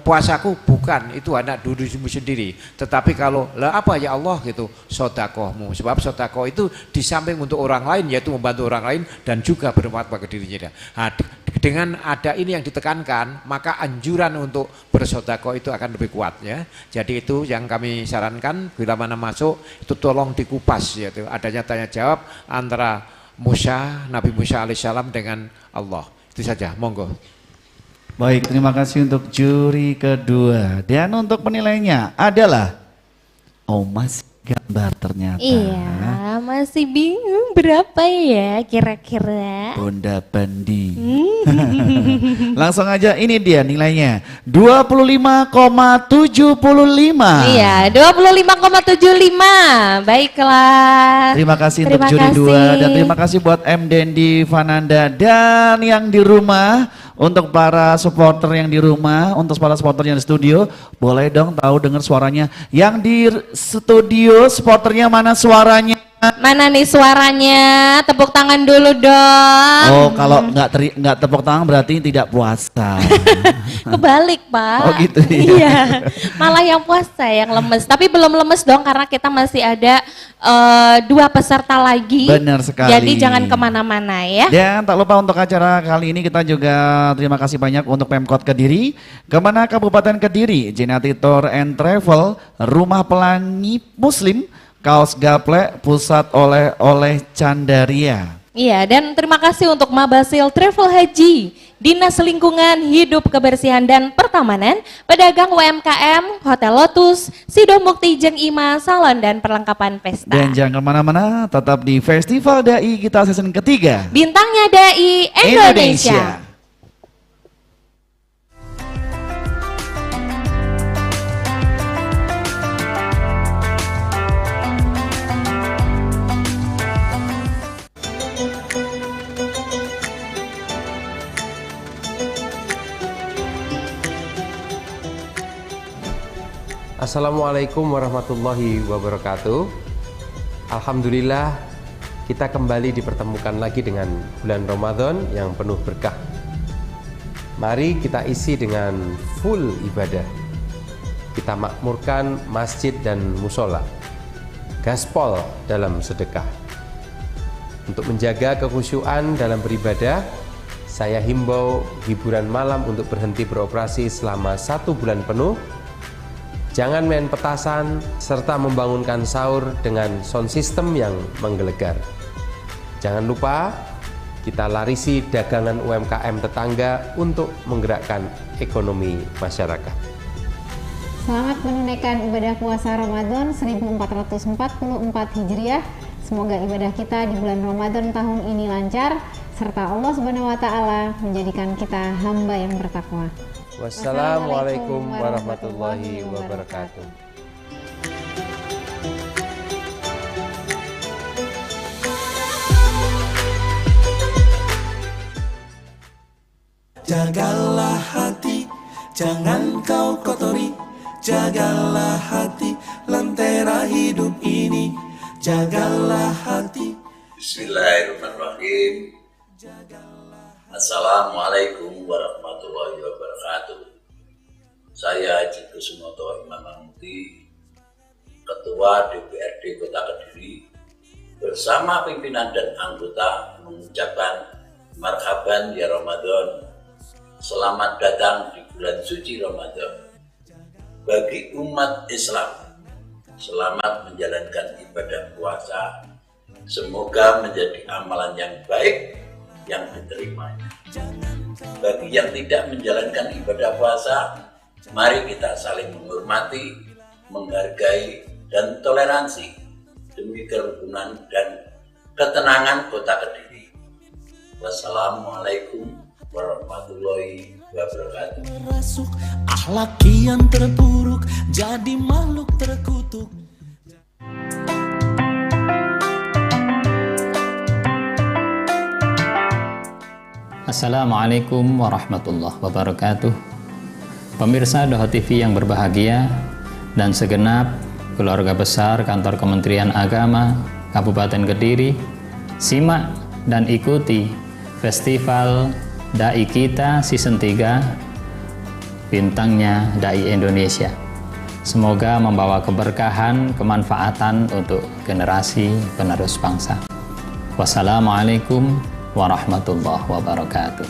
puasaku? Bukan, itu anak dirimu sendiri. Tetapi kalau lah apa ya Allah gitu, sedekahmu. Sebab sedekah itu di samping untuk orang lain, yaitu membantu orang lain dan juga bermanfaat bagi dirinya. Nah, dengan ada ini yang ditekankan, maka anjuran untuk bersedekah itu akan lebih kuat ya. Jadi itu yang kami sarankan, bila mana masuk itu tolong dikupas, yaitu adanya tanya jawab antara Nabi Musa alaihissalam dengan Allah. Itu saja, monggo. Baik, terima kasih untuk juri kedua. Dan untuk penilainya adalah masih gambar ternyata. Iya, ya, masih bingung berapa ya kira-kira? Bunda Bandi. Langsung aja, ini dia nilainya 25,75. Iya, 25,75. Baiklah. Terima kasih untuk juri 2 dan terima kasih buat M. Dendi Fananda dan yang di rumah. Untuk para supporter yang di rumah, untuk para supporter yang di studio, boleh dong tahu dengar suaranya. Yang di studio supporternya mana suaranya? Mana nih suaranya? Tepuk tangan dulu dong. Oh, kalau nggak tepuk tangan berarti tidak puasa. Kebalik, Pak. Oh gitu ya. Iya. Malah yang puasa yang lemes. Tapi belum lemes dong karena kita masih ada 2 peserta lagi. Benar sekali. Jadi jangan kemana-mana ya. Dan tak lupa untuk acara kali ini kita juga terima kasih banyak untuk Pemkot Kediri, Kemenak Kabupaten Kediri, Jenati Tour and Travel, Rumah Pelangi Muslim, Kaos Gaplek, Pusat Oleh-oleh Candaria. Iya, dan terima kasih untuk Mabasil Travel Haji, Dinas Lingkungan Hidup Kebersihan dan Pertamanan, Pedagang UMKM, Hotel Lotus, Sido Mukti Jeng Ima, Salon dan Perlengkapan Pesta. Dan jangan kemana-mana, tetap di Festival Dai kita season ketiga. Bintangnya Dai Indonesia. Assalamualaikum warahmatullahi wabarakatuh. Alhamdulillah kita kembali dipertemukan lagi dengan bulan Ramadan yang penuh berkah. Mari kita isi dengan full ibadah. Kita makmurkan masjid dan musola, gaspol dalam sedekah. Untuk menjaga kekhusyuan dalam beribadah, saya himbau hiburan malam untuk berhenti beroperasi selama 1 bulan penuh. Jangan main petasan, serta membangunkan sahur dengan sound system yang menggelegar. Jangan lupa kita larisi dagangan UMKM tetangga untuk menggerakkan ekonomi masyarakat. Selamat menunaikan ibadah puasa Ramadan 1444 Hijriah. Semoga ibadah kita di bulan Ramadan tahun ini lancar, serta Allah Subhanahu wa Ta'ala menjadikan kita hamba yang bertakwa. Wassalamualaikum warahmatullahi wabarakatuh. Jagalah hati, jangan kau kotori. Jagalah hati, lentera hidup ini. Jagalah hati. Bismillahirrahmanirrahim. Assalamualaikum warahmatullahi wabarakatuh. Saya Haji Kusumoto Imam Mahmudi, Ketua DPRD Kota Kediri, bersama pimpinan dan anggota mengucapkan marhaban ya Ramadan. Selamat datang di bulan suci Ramadan. Bagi umat Islam, selamat menjalankan ibadah puasa. Semoga menjadi amalan yang baik yang diterima. Bagi yang tidak menjalankan ibadah puasa, mari kita saling menghormati, menghargai, dan toleransi demi kerukunan dan ketenangan Kota Kediri. Wassalamualaikum warahmatullahi wabarakatuh. Merasuk akhlak yang terpuruk, jadi makhluk terkutuk. Assalamualaikum warahmatullahi wabarakatuh. Pemirsa Doha TV yang berbahagia dan segenap keluarga besar kantor Kementerian Agama Kabupaten Kediri, simak dan ikuti Festival Dai Kita Season 3, bintangnya Dai Indonesia. Semoga membawa keberkahan, kemanfaatan untuk generasi penerus bangsa. Wassalamualaikum warahmatullahi wabarakatuh.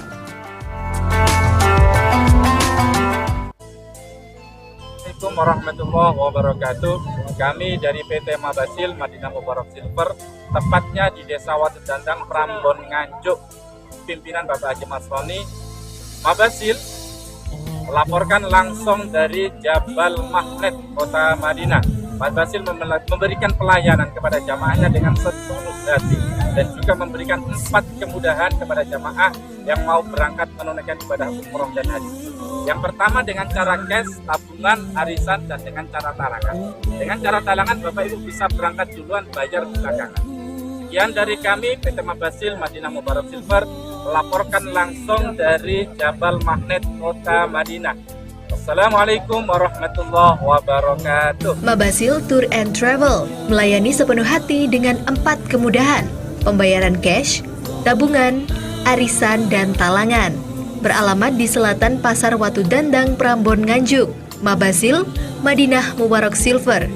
Assalamualaikum warahmatullahi wabarakatuh. Kami dari PT Mabasil Madinah Mubarak Silver, tepatnya di Desa Watu Dandang, Prambon, Nganjuk, pimpinan Bapak Haji Masroni. Mabasil melaporkan langsung dari Jabal Mahnet, Kota Madinah. Pak Basil memberikan pelayanan kepada jamaahnya dengan setulus hati dan juga memberikan 4 kemudahan kepada jamaah yang mau berangkat menunaikan ibadah umroh dan haji. Yang pertama dengan cara cash, tabungan, arisan, dan dengan cara talangan. Dengan cara talangan Bapak Ibu bisa berangkat duluan, bayar belakangan. Sekian dari kami PT Mabasil Madinah Mubarak Silver melaporkan langsung dari Jabal Magnet Kota Madinah. Assalamualaikum warahmatullahi wabarakatuh. Mabasil Tour and Travel melayani sepenuh hati dengan 4 kemudahan: pembayaran cash, tabungan, arisan, dan talangan. Beralamat di selatan Pasar Watu Dandang, Prambon, Nganjuk. Mabasil Madinah Mubarak Silver.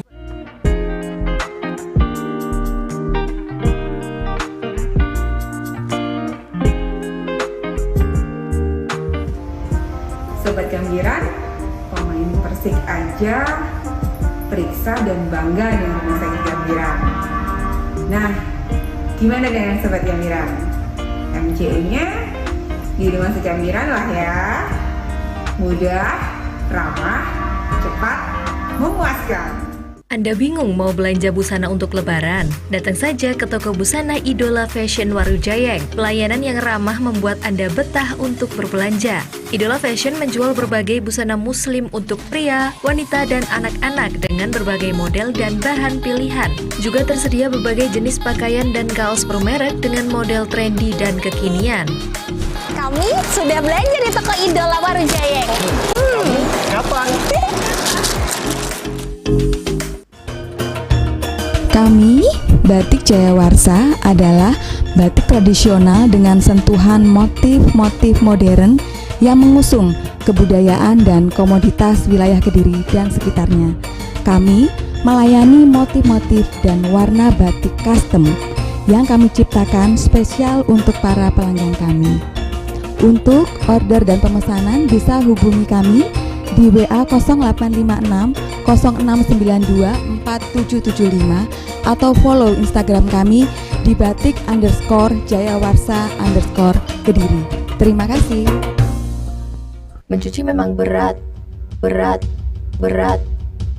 Sobat Gambiran, pemain Persik aja periksa dan bangga dengan Rumah Sakit Gambiran. Nah, gimana dengan Sobat Gambiran? MCU-nya di Rumah Sakit Gambiran lah ya. Mudah, ramah, cepat, memuaskan. Anda bingung mau belanja busana untuk lebaran? Datang saja ke toko busana Idola Fashion Warujayeng. Pelayanan yang ramah membuat Anda betah untuk berbelanja. Idola Fashion menjual berbagai busana muslim untuk pria, wanita, dan anak-anak dengan berbagai model dan bahan pilihan. Juga tersedia berbagai jenis pakaian dan kaos bermerek dengan model trendy dan kekinian. Kami sudah belanja di toko Idola Warujayeng. Kapan? Kami, Batik Jayawarsa, adalah batik tradisional dengan sentuhan motif-motif modern yang mengusung kebudayaan dan komoditas wilayah Kediri dan sekitarnya. Kami melayani motif-motif dan warna batik custom yang kami ciptakan spesial untuk para pelanggan kami. Untuk order dan pemesanan bisa hubungi kami di WA 0856 0692 4775 atau follow Instagram kami di batik_jayawarsa_Kediri. Terima kasih. Mencuci memang berat.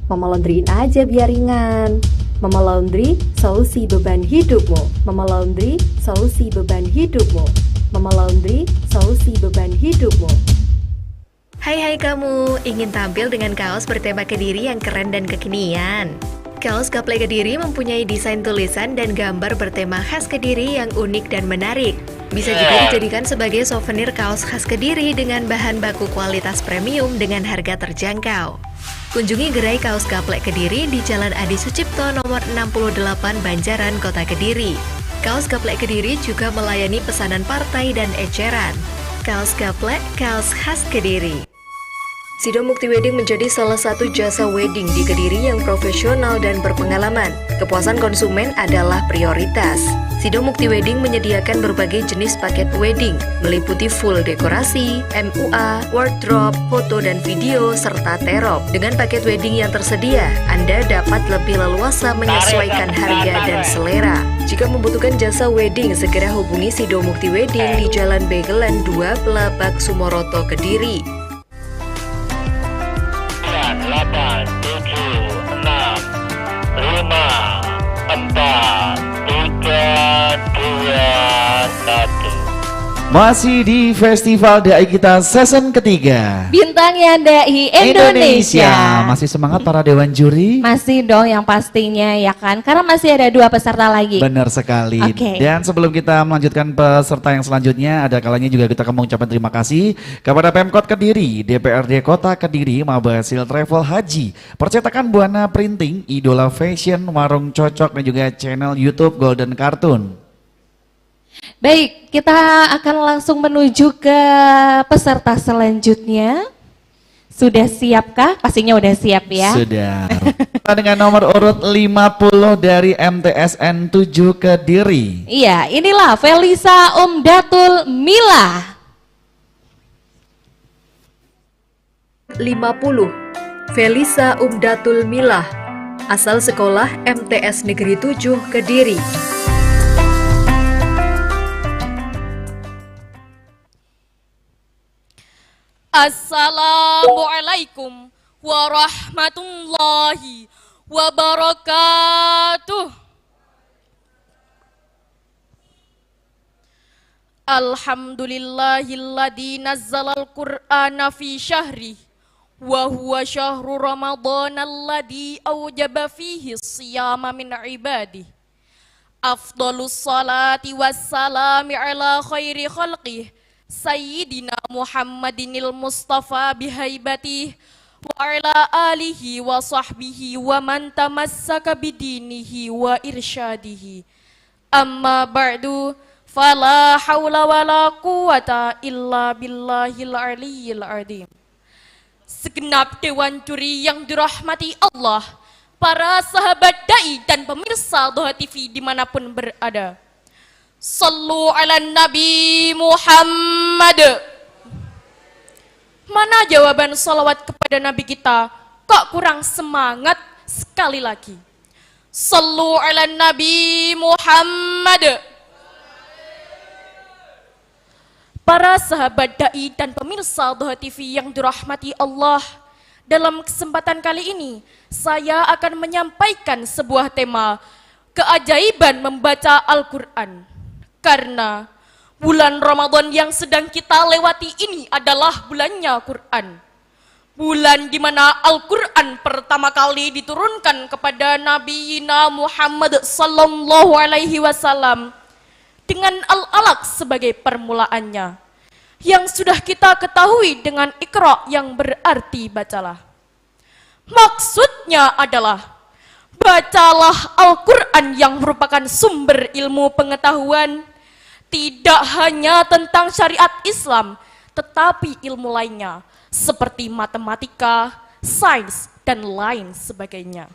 Mama Laundryin aja biar ringan. Mama Laundry, solusi beban hidupmu. Mama Laundry, solusi beban hidupmu. Mama Laundry, solusi beban hidupmu. Hai kamu, ingin tampil dengan kaos bertema Kediri yang keren dan kekinian? Kaos Gaplek Kediri mempunyai desain tulisan dan gambar bertema khas Kediri yang unik dan menarik. Bisa juga dijadikan sebagai souvenir kaos khas Kediri dengan bahan baku kualitas premium dengan harga terjangkau. Kunjungi gerai kaos Gaplek Kediri di Jalan Adi Sucipto nomor 68 Banjaran, Kota Kediri. Kaos Gaplek Kediri juga melayani pesanan partai dan eceran. Kaos Gaplek, kaos khas Kediri. Sido Mukti Wedding menjadi salah satu jasa wedding di Kediri yang profesional dan berpengalaman. Kepuasan konsumen adalah prioritas. Sido Mukti Wedding menyediakan berbagai jenis paket wedding, meliputi full dekorasi, MUA, wardrobe, foto dan video, serta terop. Dengan paket wedding yang tersedia, Anda dapat lebih leluasa menyesuaikan harga dan selera. Jika membutuhkan jasa wedding, segera hubungi Sido Mukti Wedding di Jalan Begelan 2, Pelabak, Sumoroto, Kediri. 8, 7, 6, 5, 4, 3, 2, 1. Masih di Festival Dai kita season ketiga. Bintangnya Dai Indonesia. Masih semangat para dewan juri? Masih dong yang pastinya ya kan, karena masih ada 2 peserta lagi. Benar sekali. Oke. Dan sebelum kita melanjutkan peserta yang selanjutnya, ada kalanya juga kita mengucapkan terima kasih kepada Pemkot Kediri, DPRD Kota Kediri, Mabasil Travel Haji, Percetakan Buana Printing, Idola Fashion, Warung Cocok, dan juga channel YouTube Golden Cartoon. Baik, kita akan langsung menuju ke peserta selanjutnya. Sudah siapkah? Pastinya udah siap ya. Sudah. Kita dengan nomor urut 50 dari MTSN 7 Kediri. Iya, inilah Felisa Umdatul Mila. 50. Felisa Umdatul Milah, asal sekolah MTS Negeri 7 Kediri. Assalamualaikum warahmatullahi wabarakatuh. Alhamdulillahilladzi nazzalal Qur'ana fi syahri wa huwa syahru ramadhanalladzi awjaba fihi siyama min ibadihi. Afdalus salati wassalami ala khairi khalqih Sayyidina Muhammadinil Mustafa bihaibatihi wa ala alihi wa sahbihi wa man tamassaka bidinihi wa irsyadihi. Amma ba'du, fala hawla wala quwata illa billahil aliyyil azim. Segenap dewan juri yang dirahmati Allah, para sahabat dai dan pemirsa Doha TV dimanapun berada, sallu ala Nabi Muhammad. Mana jawaban salawat kepada Nabi kita? Kok kurang semangat? Sekali lagi, sallu ala Nabi Muhammad. Para sahabat dai dan pemirsa Doha TV yang dirahmati Allah, dalam kesempatan kali ini saya akan menyampaikan sebuah tema keajaiban membaca Al-Quran. Karena bulan Ramadan yang sedang kita lewati ini adalah bulannya Quran. Bulan di mana Al-Quran pertama kali diturunkan kepada Nabi Muhammad sallallahu alaihi wasallam dengan Al-Alaq sebagai permulaannya, yang sudah kita ketahui dengan Iqra yang berarti bacalah. Maksudnya adalah bacalah Al-Quran yang merupakan sumber ilmu pengetahuan, tidak hanya tentang syariat Islam, tetapi ilmu lainnya seperti matematika, sains, dan lain sebagainya.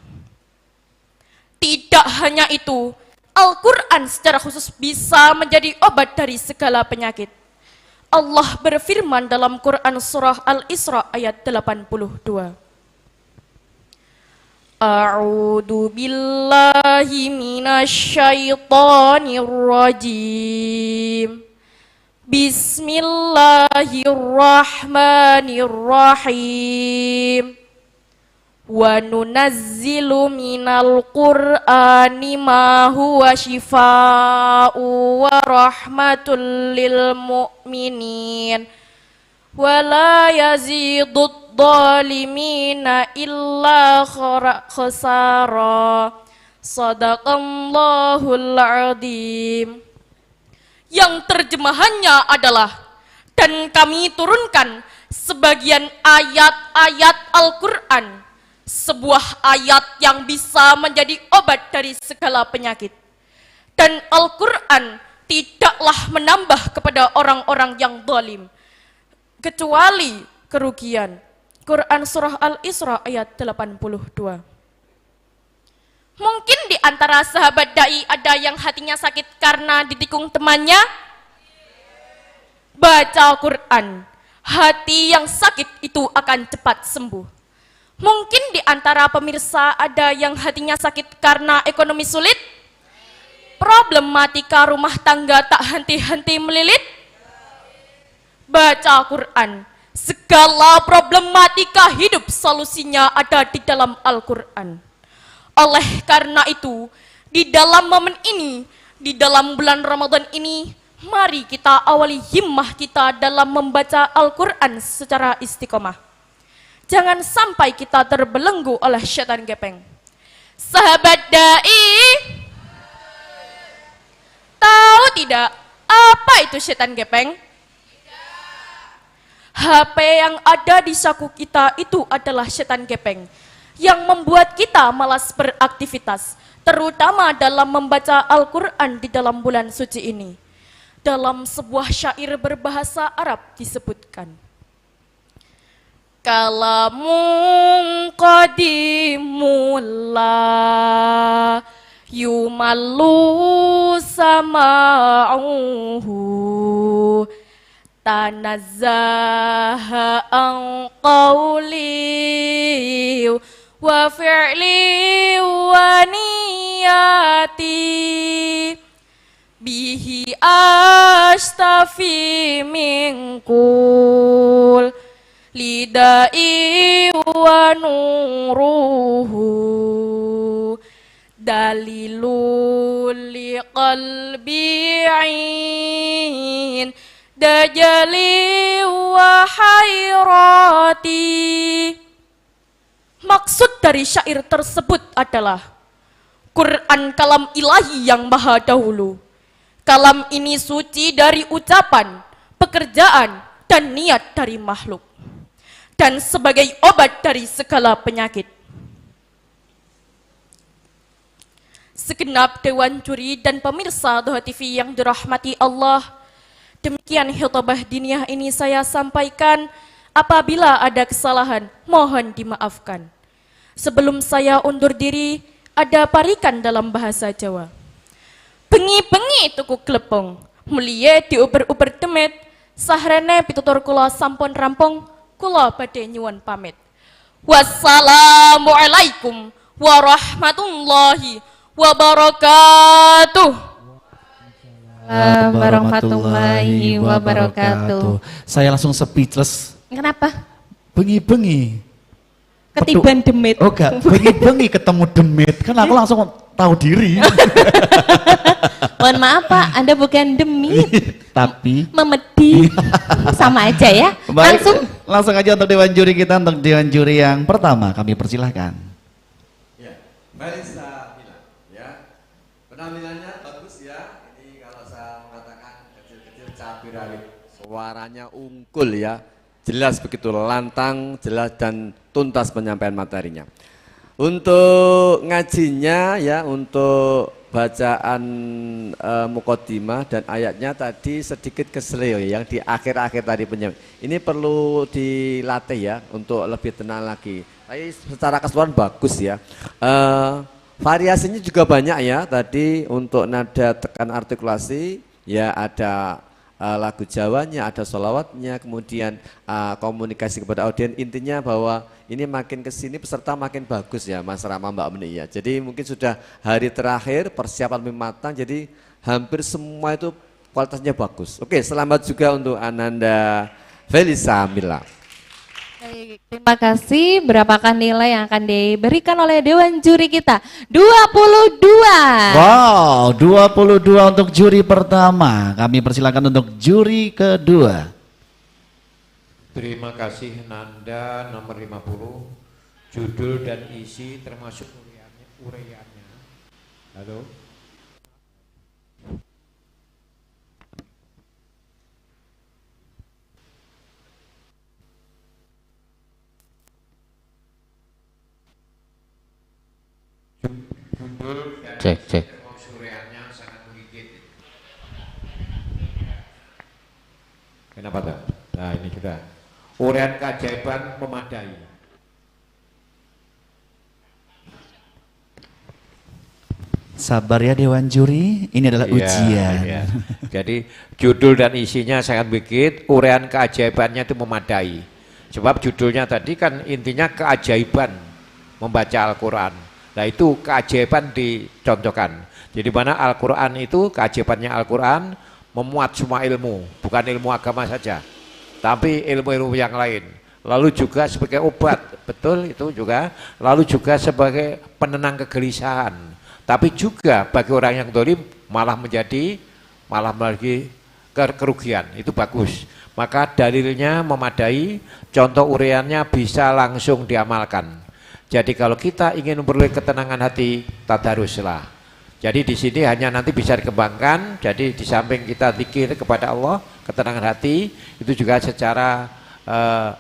Tidak hanya itu, Al-Quran secara khusus bisa menjadi obat dari segala penyakit. Allah berfirman dalam Quran surah Al-Isra ayat 82. A'udzu billahi minasyaitonir rajim. Bismillahirrahmanirrahim. Wa nunazzilu minal Qur'ani ma huwa shifaa'u wa rahmatul lil mu'minin wa la yazidud dhalimina illa khasara. Sadaqallahul azim. Yang terjemahannya adalah, dan kami turunkan sebagian ayat-ayat Al-Quran, sebuah ayat yang bisa menjadi obat dari segala penyakit. Dan Al-Quran tidaklah menambah kepada orang-orang yang zalim kecuali kerugian. Quran surah Al-Isra ayat 82. Mungkin di antara sahabat dai ada yang hatinya sakit karena ditikung temannya. Baca Al-Quran, hati yang sakit itu akan cepat sembuh. Mungkin di antara pemirsa ada yang hatinya sakit karena ekonomi sulit, problematika rumah tangga tak henti-henti melilit. Baca Al-Quran, segala problematika hidup solusinya ada di dalam Al-Quran. Oleh karena itu, di dalam momen ini, di dalam bulan Ramadan ini, mari kita awali himmah kita dalam membaca Al-Quran secara istiqomah. Jangan sampai kita terbelenggu oleh syaitan gepeng. Sahabat dai, tahu tidak apa itu syaitan gepeng? HP yang ada di saku kita itu adalah syaitan gepeng yang membuat kita malas beraktivitas, terutama dalam membaca Al-Quran di dalam bulan suci ini. Dalam sebuah syair berbahasa Arab disebutkan, kalamun qadimullah yumallu sama'uhu tanazzaha an qawli wa fi'li wa niyati bihi astafi minkul lidai wa nuruhu. dalilul liqalbi ain dajali wa hayrati. Maksud dari syair tersebut adalah Quran kalam ilahi yang maha dahulu. Kalam ini suci dari ucapan, pekerjaan, dan niat dari makhluk, dan sebagai obat dari segala penyakit. Segenap dewan juri dan pemirsa Doha TV yang dirahmati Allah, demikian khutbah diniyah ini saya sampaikan. Apabila ada kesalahan, mohon dimaafkan. Sebelum saya undur diri, ada parikan dalam bahasa Jawa. Bengi-bengi tuku glepong, mulia diuber-uber demit, sahrene pitutur kula sampun rampung, kula badhe nyuwun pamit. Wassalamualaikum warahmatullahi wabarakatuh. Warahmatullahi wabarakatuh. Saya langsung speechless. Kenapa? Bengi-bengi Ketiban demit. Oh enggak, bengi-bengi ketemu demit. Kan aku langsung tahu diri. Mohon maaf Pak, Anda bukan demit. Tapi memedi. Sama aja ya. Baik, langsung aja untuk dewan juri kita, untuk dewan juri yang pertama kami persilahkan. Ya, Marisa bilang, ya, penampilannya bagus ya. Ini kalau saya mengatakan kecil-kecil cabai rawit, suaranya unggul ya, jelas begitu lantang, jelas dan tuntas penyampaian materinya. Untuk ngajinya ya, untuk bacaan muqaddimah dan ayatnya tadi sedikit keseleo ya, yang di akhir-akhir tadi penyampaian. Ini perlu dilatih ya untuk lebih tenang lagi. Tapi secara keseluruhan bagus ya. Variasinya juga banyak ya. Tadi untuk nada tekan artikulasi ya, ada lagu Jawanya, ada sholawatnya, kemudian komunikasi kepada audiens. Intinya bahwa ini makin kesini peserta makin bagus ya Mas Rama, Mbak Meni ya. Jadi mungkin sudah hari terakhir, persiapan lebih matang, jadi hampir semua itu kualitasnya bagus. Oke, selamat juga untuk Ananda Felisa Mila. Baik, terima kasih. Berapakah nilai yang akan diberikan oleh dewan juri kita? 22. Wow, 22 untuk juri pertama. Kami persilakan untuk juri kedua. Terima kasih Nanda nomor 50. Judul dan isi termasuk uraiannya. Halo. Cek. Kenapa tuh? Nah ini sudah. Uraian keajaiban memadai. Sabar ya dewan juri, ini adalah ujian. Iya. Jadi judul dan isinya sangat begitu, uraian keajaibannya itu memadai. Sebab judulnya tadi kan intinya keajaiban membaca Al-Quran. Nah itu keajaiban dicontohkan. Jadi mana Al-Quran itu, keajaibannya Al-Quran memuat semua ilmu, bukan ilmu agama saja, tapi ilmu-ilmu yang lain. Lalu juga sebagai obat, betul itu juga. Lalu juga sebagai penenang kegelisahan. Tapi juga bagi orang yang dolim malah lagi kerugian, itu bagus. Maka dalilnya memadai, contoh uraiannya bisa langsung diamalkan. Jadi kalau kita ingin memperoleh ketenangan hati, tadaruslah. Jadi di sini hanya nanti bisa dikembangkan. Jadi di samping kita zikir kepada Allah, ketenangan hati, itu juga secara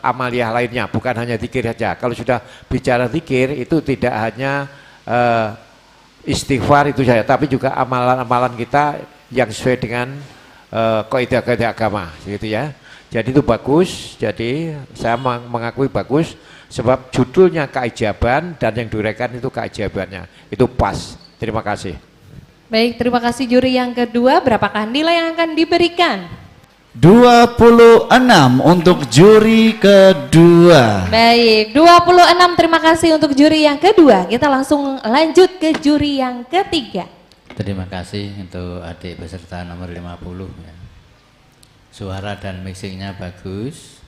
amaliyah lainnya, bukan hanya zikir saja. Kalau sudah bicara zikir itu tidak hanya istighfar itu saja, tapi juga amalan-amalan kita yang sesuai dengan kaidah-kaidah agama, gitu ya. Jadi itu bagus. Jadi saya mengakui bagus. Sebab judulnya keajaiban dan yang diuraikan itu keajaibannya. Itu pas. Terima kasih. Baik, terima kasih juri yang kedua. Berapakah nilai yang akan diberikan? 26 untuk juri kedua. Baik, 26 terima kasih untuk juri yang kedua. Kita langsung lanjut ke juri yang ketiga. Terima kasih untuk adik peserta nomor 50 ya. Suara dan mixingnya bagus.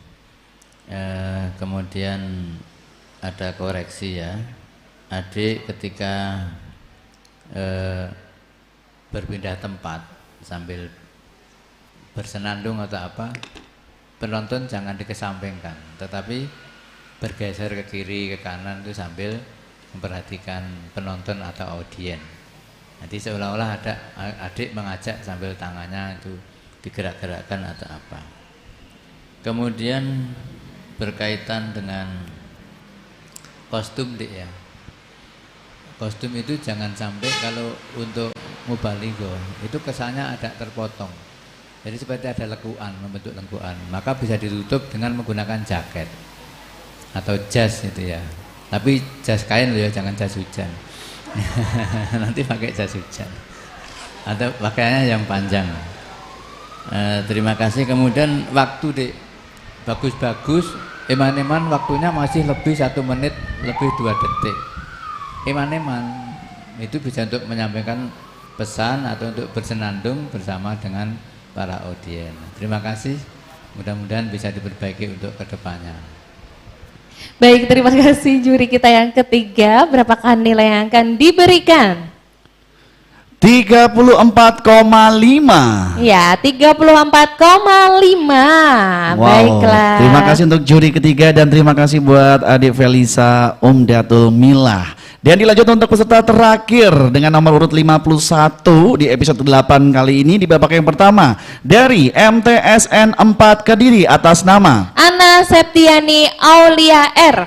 Kemudian ada koreksi ya, adik ketika berpindah tempat sambil bersenandung atau apa, penonton jangan dikesampingkan, tetapi bergeser ke kiri ke kanan itu sambil memperhatikan penonton atau audien. Nanti seolah-olah ada adik mengajak sambil tangannya itu digerak-gerakkan atau apa. Kemudian berkaitan dengan kostum, Dik, ya. Kostum itu jangan sampai kalau untuk mubaligho itu kesannya ada terpotong. Jadi seperti ada lekuan, membentuk lekuan. Maka bisa ditutup dengan menggunakan jaket atau jas itu ya. Tapi jas kain loh ya, jangan jas hujan. Nanti pakai jas hujan. Atau pakaiannya yang panjang. Terima kasih. Kemudian waktu, Dik, bagus-bagus. Eman-eman waktunya masih lebih 1 menit lebih 2 detik. Eman-eman itu bisa untuk menyampaikan pesan atau untuk bersenandung bersama dengan para audien. Terima kasih. Mudah-mudahan bisa diperbaiki untuk kedepannya. Baik, terima kasih juri kita yang ketiga. Berapakah nilai yang akan diberikan? 34,5. Ya, 34,5. Wow. Baiklah. Terima kasih untuk juri ketiga dan terima kasih buat adik Felisa Umdatul Milah. Dan dilanjut untuk peserta terakhir dengan nomor urut 51 di episode 8 kali ini di babak yang pertama dari MTSN 4 Kediri atas nama Ana Septiani Aulia R.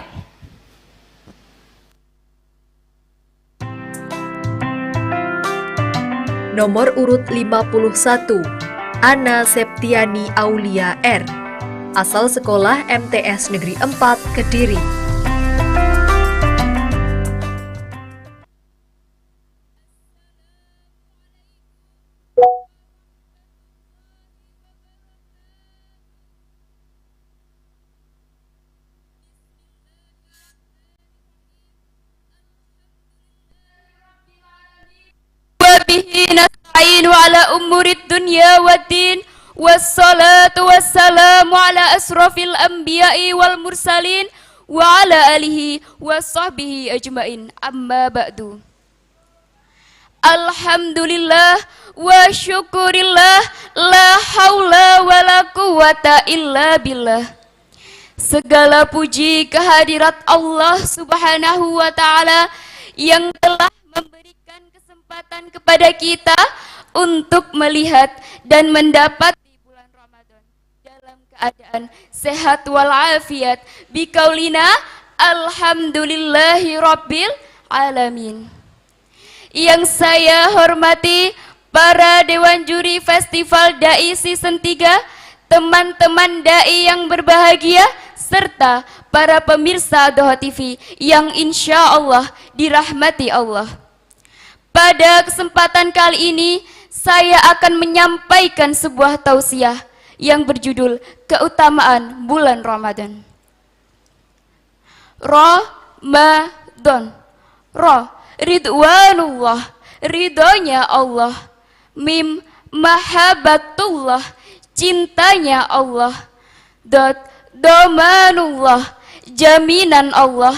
Nomor urut 51, Ana Septiani Aulia R. Asal sekolah MTS Negeri 4 Kediri. Wabihi nasta'inu ala umurid dunya waddin. Wassalatu wassalamu ala asrafil anbiya'i wal mursalin wa ala alihi wa sahbihi ajmain. Amma ba'du. Alhamdulillah wa syukurillah, la haula wa la quwata illa billah. Segala puji kehadirat Allah Subhanahu wa ta'ala yang telah memberikan kesempatan kepada kita untuk melihat dan mendapat di bulan Ramadan dalam keadaan sehat walafiat biqaulina alhamdulillahi rabbil alamin. Yang saya hormati para dewan juri Festival Dai Season 3, teman-teman dai yang berbahagia, serta para pemirsa Doha TV yang insya Allah dirahmati Allah. Pada kesempatan kali ini saya akan menyampaikan sebuah tausiah yang berjudul Keutamaan Bulan Ramadan. Ramadan. Ridwanullah, ridhonya Allah. Mim, mahabbatullah, cintanya Allah. Domanullah, jaminan Allah.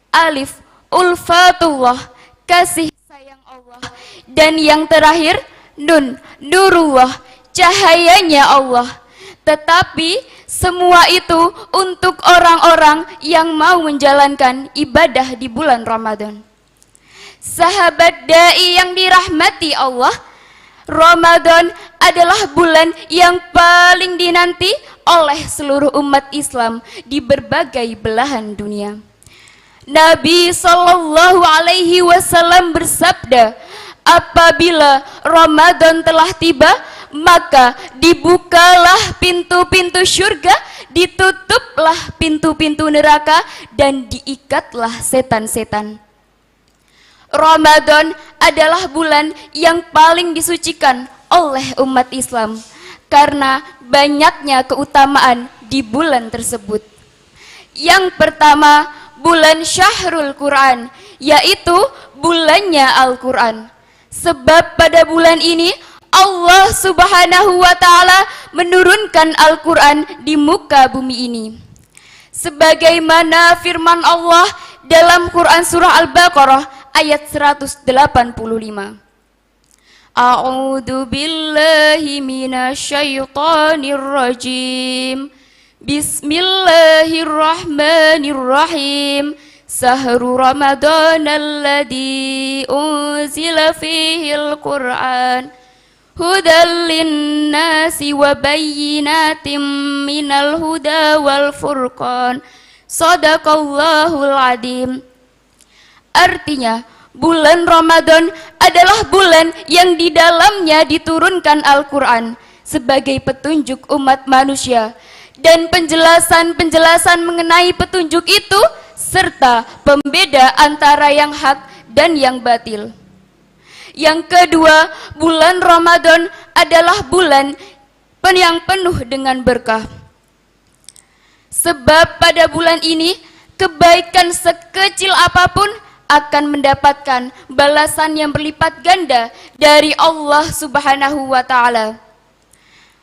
Alif, ulfatullah, kasih sayang Allah. Dan yang terakhir, nun, nurullah, cahayanya Allah. Tetapi semua itu untuk orang-orang yang mau menjalankan ibadah di bulan Ramadan. Sahabat dai yang dirahmati Allah, Ramadan adalah bulan yang paling dinanti oleh seluruh umat Islam di berbagai belahan dunia. Nabi Shallallahu Alaihi Wasallam bersabda, apabila Ramadan telah tiba, maka dibukalah pintu-pintu surga, ditutuplah pintu-pintu neraka, dan diikatlah setan-setan. Ramadan adalah bulan yang paling disucikan oleh umat Islam karena banyaknya keutamaan di bulan tersebut. Yang pertama, bulan Syahrul Quran, yaitu bulannya Al-Quran. Sebab pada bulan ini Allah Subhanahu wa ta'ala menurunkan Al-Quran di muka bumi ini. Sebagaimana firman Allah dalam Quran surah Al-Baqarah ayat 185. A'udzu billahi minasyaitonir rajim. Bismillahirrahmanirrahim. Sahru Ramadan alladzi unzila fihil Qur'an hudal linnasi wa bayyinatin minal huda wal furqan. Shadaqallahul adzim. Artinya, bulan Ramadan adalah bulan yang di dalamnya diturunkan Al-Quran sebagai petunjuk umat manusia, dan penjelasan-penjelasan mengenai petunjuk itu serta pembeda antara yang hak dan yang batil. Yang kedua, bulan Ramadan adalah bulan yang penuh dengan berkah. Sebab pada bulan ini kebaikan sekecil apapun akan mendapatkan balasan yang berlipat ganda dari Allah Subhanahu wa taala.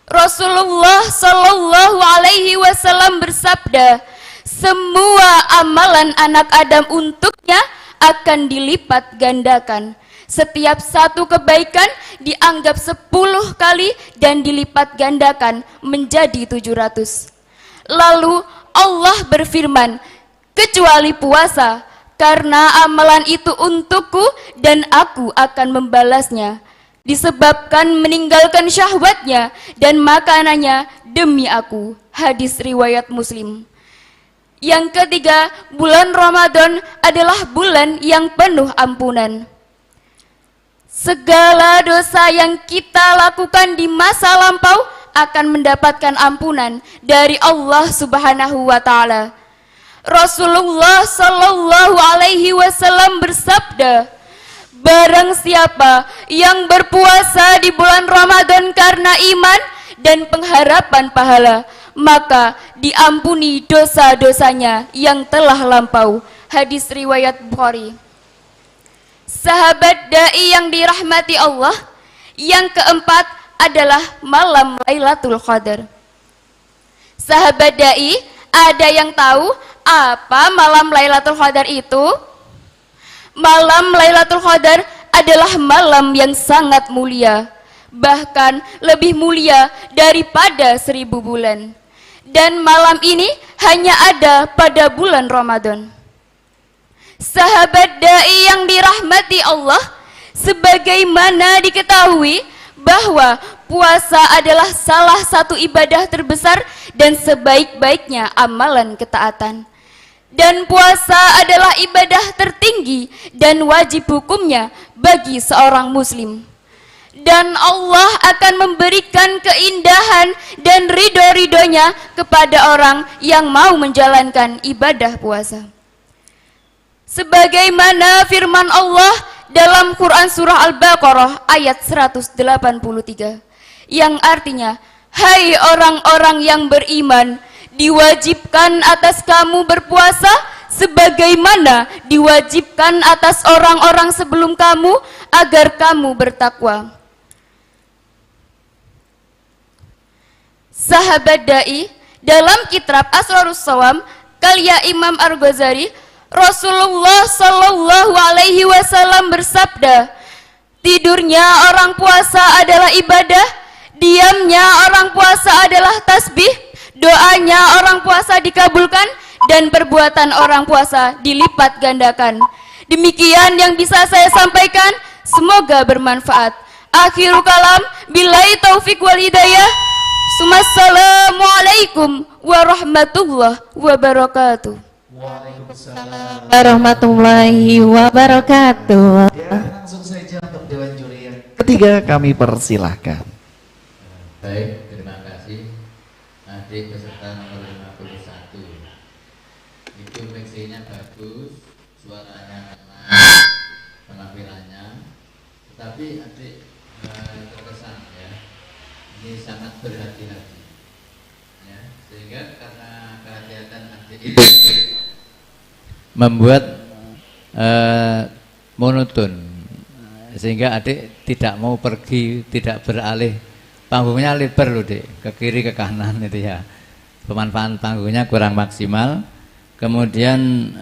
Rasulullah Shallallahu alaihi wasallam bersabda, semua amalan anak Adam untuknya akan dilipat gandakan. Setiap satu kebaikan dianggap 10 kali dan dilipat gandakan menjadi 700. Lalu Allah berfirman, kecuali puasa, karena amalan itu untukku dan aku akan membalasnya, disebabkan meninggalkan syahwatnya dan makanannya demi aku. Hadis riwayat Muslim. Yang ketiga, bulan Ramadan adalah bulan yang penuh ampunan. Segala dosa yang kita lakukan di masa lampau akan mendapatkan ampunan dari Allah Subhanahu wa taala. Rasulullah Shallallahu alaihi wasallam bersabda, barang siapa yang berpuasa di bulan Ramadan karena iman dan pengharapan pahala, maka diampuni dosa-dosanya yang telah lampau. Hadis riwayat Bukhari. Sahabat dai yang dirahmati Allah, yang keempat adalah malam Lailatul Qadar. Sahabat dai, ada yang tahu apa malam Lailatul Qadar itu? Malam Lailatul Qadar adalah malam yang sangat mulia, bahkan lebih mulia daripada 1000 bulan. Dan malam ini hanya ada pada bulan Ramadan. Sahabat dai yang dirahmati Allah, sebagaimana diketahui bahwa puasa adalah salah satu ibadah terbesar dan sebaik-baiknya amalan ketaatan. Dan puasa adalah ibadah tertinggi dan wajib hukumnya bagi seorang muslim. Dan Allah akan memberikan keindahan dan ridho-ridhonya kepada orang yang mau menjalankan ibadah puasa. Sebagaimana firman Allah dalam Quran Surah Al-Baqarah ayat 183, yang artinya, hai orang-orang yang beriman, diwajibkan atas kamu berpuasa sebagaimana diwajibkan atas orang-orang sebelum kamu agar kamu bertakwa. Sahabat dai, dalam kitab Asrarus Shawam karya Imam Al-Ghazali, Rasulullah Shallallahu alaihi wasallam bersabda, tidurnya orang puasa adalah ibadah, diamnya orang puasa adalah tasbih, doanya orang puasa dikabulkan, dan perbuatan orang puasa dilipat gandakan. Demikian yang bisa saya sampaikan, semoga bermanfaat. Akhirul kalam, billahi taufik wal hidayah. Assalamualaikum warahmatullahi wabarakatuh. Warahmatullahi wabarakatuh. Langsung saja untuk Dewan Juri yang ketiga kami persilahkan. Baik, terima kasih. Adik peserta nomor 51. Itu mixingnya bagus, suaranya enak, penampilannya. Tetapi adik terkesan ya, ini sangat berhati-hati. Ya, sehingga karena kehati-hatian adik itu membuat monoton, sehingga adik tidak mau pergi, tidak beralih. Panggungnya lebar loh dek, ke kiri ke kanan itu ya, pemanfaatan panggungnya kurang maksimal. Kemudian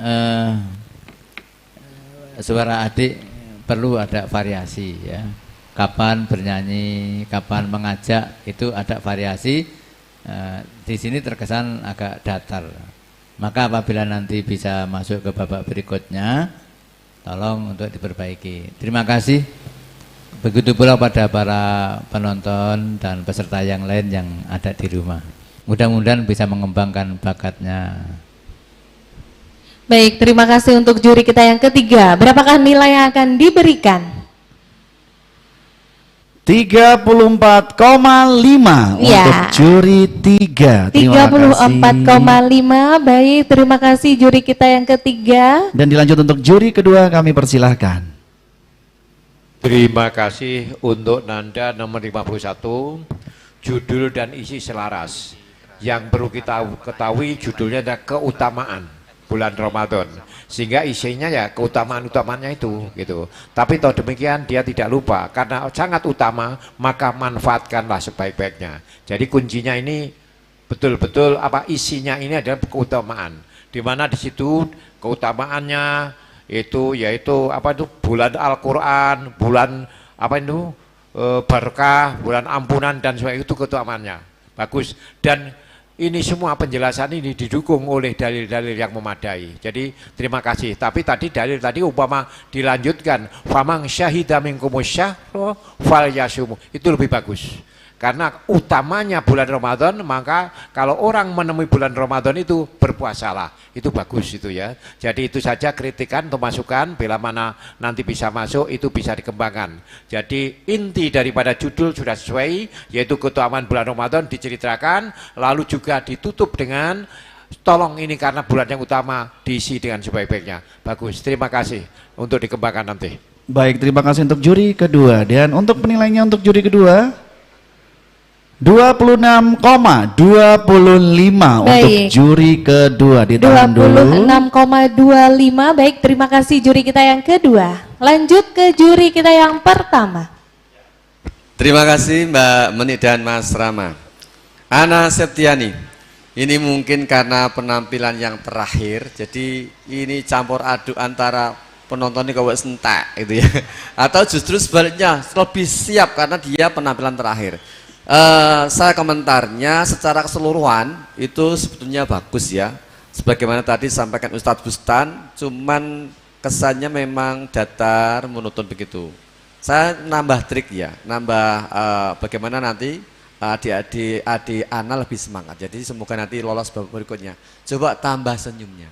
suara adik perlu ada variasi ya. Kapan bernyanyi, kapan mengajak itu ada variasi. Di sini terkesan agak datar. Maka apabila nanti bisa masuk ke babak berikutnya, tolong untuk diperbaiki. Terima kasih. Begitu pula pada para penonton dan peserta yang lain yang ada di rumah. Mudah-mudahan bisa mengembangkan bakatnya. Baik, terima kasih untuk juri kita yang ketiga. Berapakah nilai yang akan diberikan? 34,5 Ya. untuk juri 3. Terima kasih. 34,5. Baik, terima kasih juri kita yang ketiga. Dan dilanjut untuk juri kedua, kami persilahkan. Terima kasih untuk Nanda nomor 51, judul dan isi selaras. Yang perlu kita ketahui judulnya adalah keutamaan bulan Ramadan, sehingga isinya ya keutamaan-utamanya itu gitu. Tapi toh demikian dia tidak lupa karena sangat utama, maka manfaatkanlah sebaik-baiknya. Jadi kuncinya ini betul-betul apa isinya ini adalah keutamaan, di mana di situ keutamaannya itu yaitu apa itu bulan Al-Quran, bulan apa itu berkah, bulan ampunan dan sebagainya, itu keutamaannya bagus. Dan ini semua penjelasan ini didukung oleh dalil-dalil yang memadai. Jadi terima kasih. Tapi tadi dalil tadi umpama dilanjutkan famang syahida minkumus syahra falyasum, itu lebih bagus. Karena utamanya bulan Ramadan, maka kalau orang menemui bulan Ramadan itu berpuasalah, itu bagus itu ya. Jadi itu saja kritikan atau masukan, bila mana nanti bisa masuk itu bisa dikembangkan. Jadi inti daripada judul sudah sesuai, yaitu keutamaan bulan Ramadan diceritakan, lalu juga ditutup dengan tolong ini karena bulan yang utama diisi dengan sebaik-baiknya. Bagus, terima kasih untuk dikembangkan nanti. Baik, terima kasih untuk juri kedua. Dan untuk penilaiannya untuk juri kedua 26,25 untuk juri kedua. Ditahan dulu. 26,25. Baik, terima kasih juri kita yang kedua. Lanjut ke juri kita yang pertama. Terima kasih Mbak Meni dan Mas Rama. Ana Septiani. Ini mungkin karena penampilan yang terakhir, jadi ini campur aduk antara penonton ini kawat sentak gitu ya. Atau justru sebaliknya lebih siap karena dia penampilan terakhir. Saya komentarnya secara keseluruhan itu sebetulnya bagus ya. Sebagaimana tadi sampaikan Ustadz Bustan, cuman kesannya memang datar, monoton begitu. Saya nambah trik ya, nambah bagaimana nanti adik-adik Ana lebih semangat. Jadi semoga nanti lolos babak berikutnya. Coba tambah senyumnya.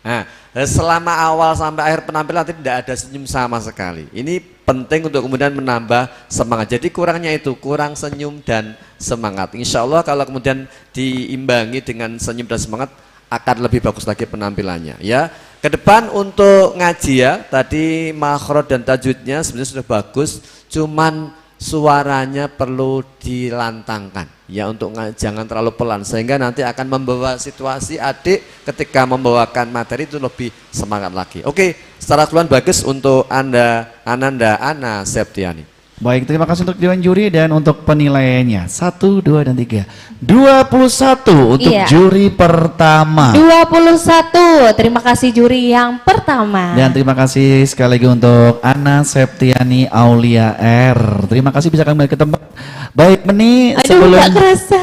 Nah, selama awal sampai akhir penampilan tidak ada senyum sama sekali. Ini penting untuk kemudian menambah semangat. Jadi kurangnya itu, kurang senyum dan semangat. Insya Allah kalau kemudian diimbangi dengan senyum dan semangat akan lebih bagus lagi penampilannya. Ya, ke depan untuk ngaji ya, tadi makhraj dan tajwidnya sebenarnya sudah bagus, cuman suaranya perlu dilantangkan. Ya, untuk jangan terlalu pelan sehingga nanti akan membawa situasi adik ketika membawakan materi itu lebih semangat lagi. Oke, secara keseluruhan bagus untuk Anda Ananda Ana Septiani. Baik, terima kasih untuk dewan juri dan untuk penilaiannya 1, 2, dan 3. 21 untuk juri pertama. 21, terima kasih juri yang pertama. Dan terima kasih sekali lagi untuk Ana Septiani Aulia R. Terima kasih bisa kembali ke tempat. Baik, Meni, sebelum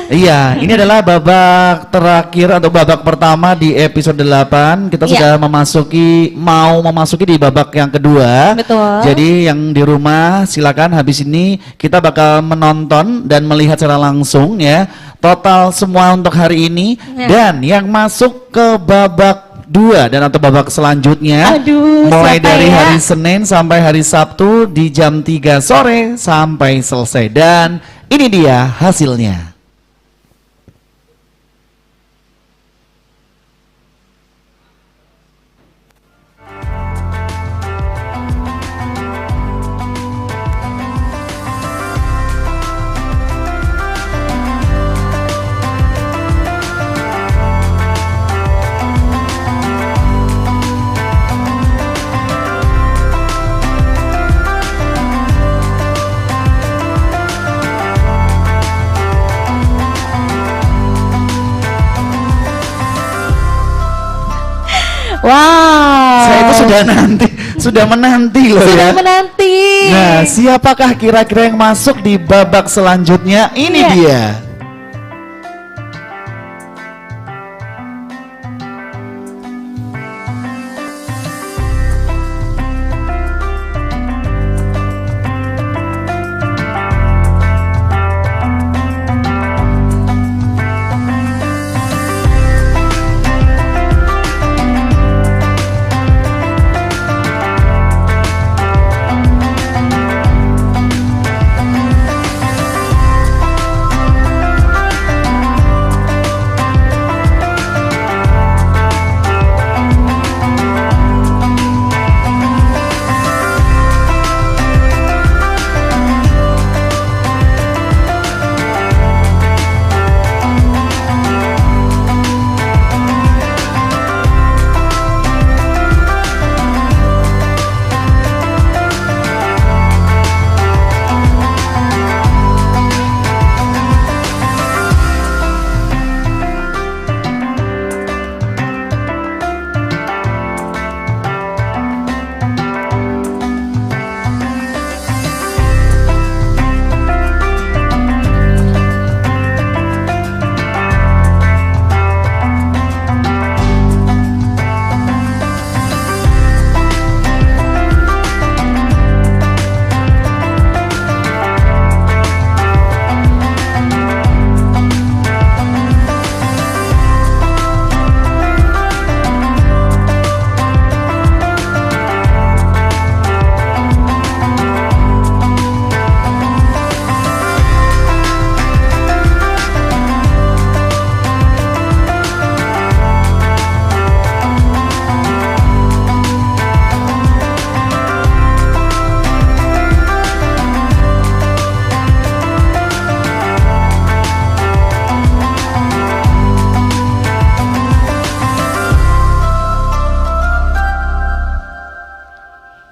iya, ini adalah babak terakhir atau babak pertama di episode 8. Kita sudah mau memasuki di babak yang kedua. Betul. Jadi yang di rumah silakan, habis ini kita bakal menonton dan melihat secara langsung ya total semua untuk hari ini dan yang masuk ke babak 2 dan atau babak selanjutnya mulai dari hari Senin sampai hari Sabtu di jam 3 sore sampai selesai. Dan ini dia hasilnya. Wow. Saya itu sudah nanti sudah menanti loh Sudah ya. menanti. Nah, siapakah kira-kira yang masuk di babak selanjutnya? Ini Iya. dia.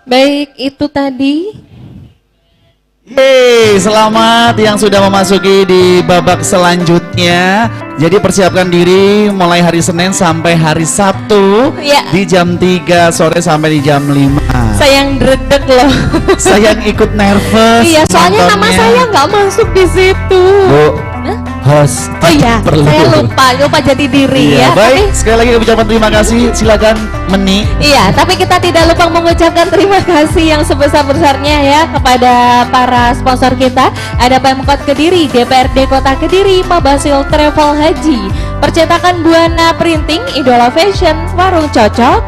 Baik, itu tadi. Yeay, selamat yang sudah memasuki di babak selanjutnya. Jadi persiapkan diri mulai hari Senin sampai hari Sabtu Ya. di jam 3 sore sampai di jam 5. Saya yang dredeg loh. Saya yang ikut nervous. Iya, soalnya nama nontonnya. saya nggak masuk di situ. Bu, Hah? host. Oh iya, perlu. saya lupa jati diri Iya, ya. baik, sekali lagi ucapan terima kasih. Silakan Meni. Iya, tapi kita tidak lupa mengucapkan terima kasih yang sebesar-besarnya ya kepada para sponsor kita. Ada Pemkot Kediri, DPRD Kota Kediri, Mabasil Travel Haji, Percetakan Buana Printing, Idola Fashion, Warung Cocok.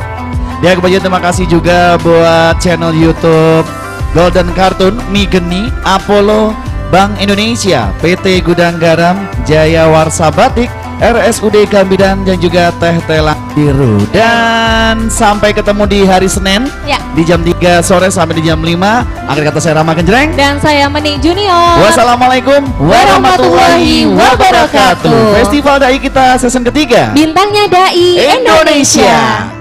Ya, kemudian terima kasih juga buat channel YouTube Golden Cartoon, Migeni, Apollo, Bank Indonesia, PT Gudang Garam, Jaya Warsa Batik, RSUD Gambidan, dan juga Teh Telang Biru. Dan sampai ketemu di hari Senin Ya. di jam 3 sore sampai di jam 5. Akhir kata saya Rama Genjreng. Dan saya Meni Junior. Wassalamualaikum warahmatullahi wabarakatuh. Festival Dai kita season ketiga. Bintangnya Dai Indonesia.